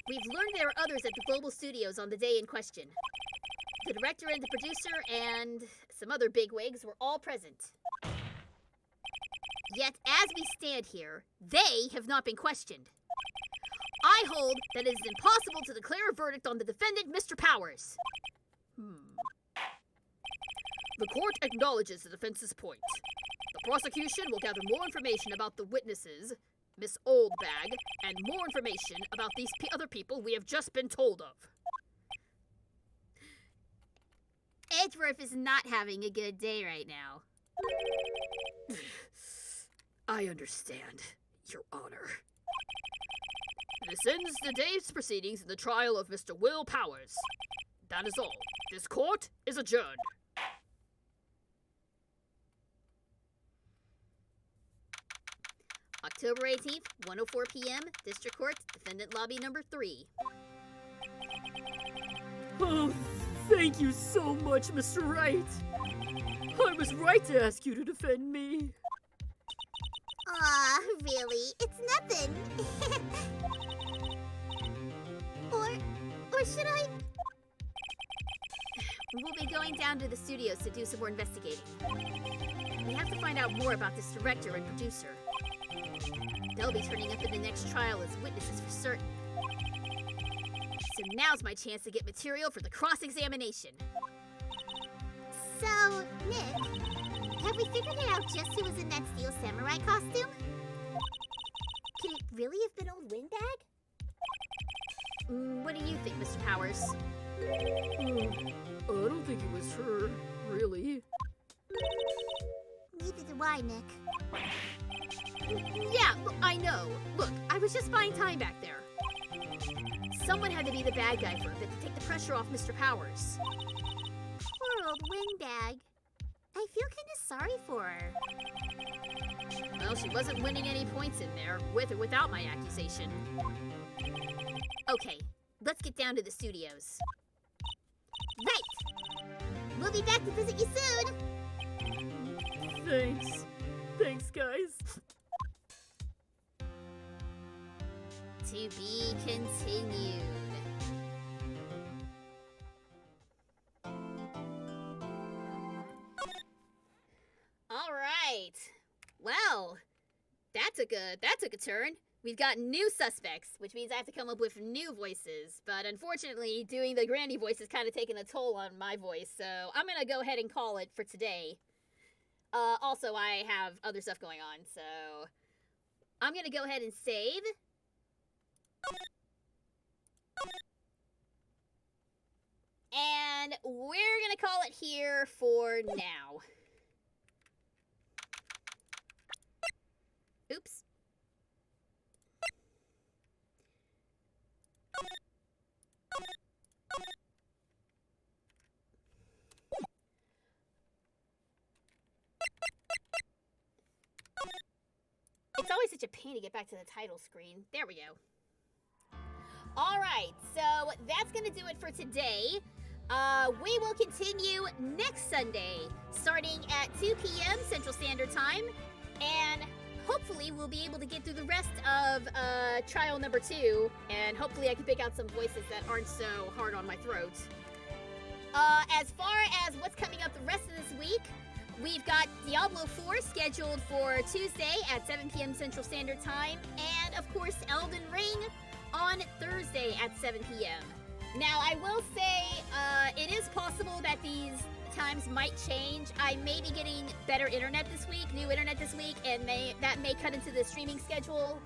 We've learned there are others at the Global Studios on the day in question. The director and the producer and some other bigwigs were all present. Yet, as we stand here, they have not been questioned. I hold that it is impossible to declare a verdict on the defendant, Mr. Powers. The court acknowledges the defense's point. The prosecution will gather more information about the witnesses, Miss Oldbag, and more information about these other people we have just been told of. Edgeworth is not having a good day right now. I understand, Your Honor. This ends the day's proceedings in the trial of Mr. Will Powers. That is all. This court is adjourned. October 18th, 1:04 p.m., District Court, Defendant Lobby Number 3. Oh, thank you so much, Mr. Wright. I was right to ask you to defend me. Aw, really? It's nothing. or should I? We'll be going down to the studios to do some more investigating. We have to find out more about this director and producer. They'll be turning up in the next trial as witnesses for certain. So now's my chance to get material for the cross-examination. So, Nick, have we figured it out just who was in that steel samurai costume? Could it really have been old Windbag? What do you think, Mr. Powers? I don't think it was her, really. Neither do I, Nick. Yeah, look, I know. Look, I was just buying time back there. Someone had to be the bad guy for a bit to take the pressure off Mr. Powers. Poor old Windbag. I feel kinda sorry for her. Well, she wasn't winning any points in there, with or without my accusation. Okay, let's get down to the studios. Right! We'll be back to visit you soon! Thanks. Thanks, guys. To be continued. All right. Well, that took a turn. We've got new suspects, which means I have to come up with new voices. But unfortunately, doing the Granny voice is kind of taking a toll on my voice, so I'm gonna go ahead and call it for today. Also, I have other stuff going on, so I'm gonna go ahead and save. And we're gonna call it here for now. Oops. It's always such a pain to get back to the title screen. There we go. Alright, so that's gonna do it for today. We will continue next Sunday, starting at 2 p.m. Central Standard Time, and hopefully we'll be able to get through the rest of trial number 2, and hopefully I can pick out some voices that aren't so hard on my throat. As far as what's coming up the rest of this week, we've got Diablo 4 scheduled for Tuesday at 7 p.m. Central Standard Time, and of course Elden Ring on Thursday at 7 p.m. Now, I will say, it is possible that these times might change. I may be getting better internet this week, new internet this week, and that may cut into the streaming schedule.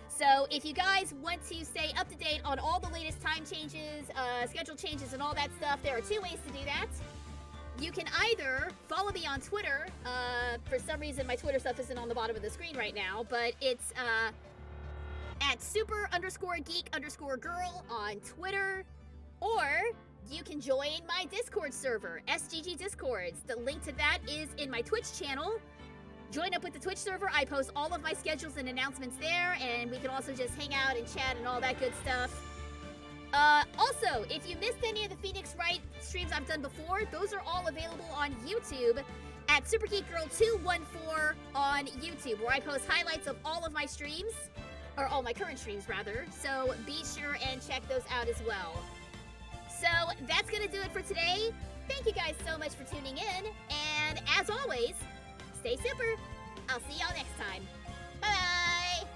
So if you guys want to stay up to date on all the latest time changes, schedule changes, and all that stuff, there are two ways to do that. You can either follow me on Twitter. For some reason, my Twitter stuff isn't on the bottom of the screen right now, but it's at super_geek_girl on Twitter. Or you can join my Discord server, SGG Discords. The link to that is in my Twitch channel. Join up with the Twitch server. I post all of my schedules and announcements there, and we can also just hang out and chat and all that good stuff. Also, if you missed any of the Phoenix Wright streams I've done before, those are all available on YouTube at SuperGeekGirl214 on YouTube, where I post highlights of all of my streams, or all my current streams, rather. So be sure and check those out as well. So that's going to do it for today. Thank you guys so much for tuning in. And as always, stay super. I'll see y'all next time. Bye-bye.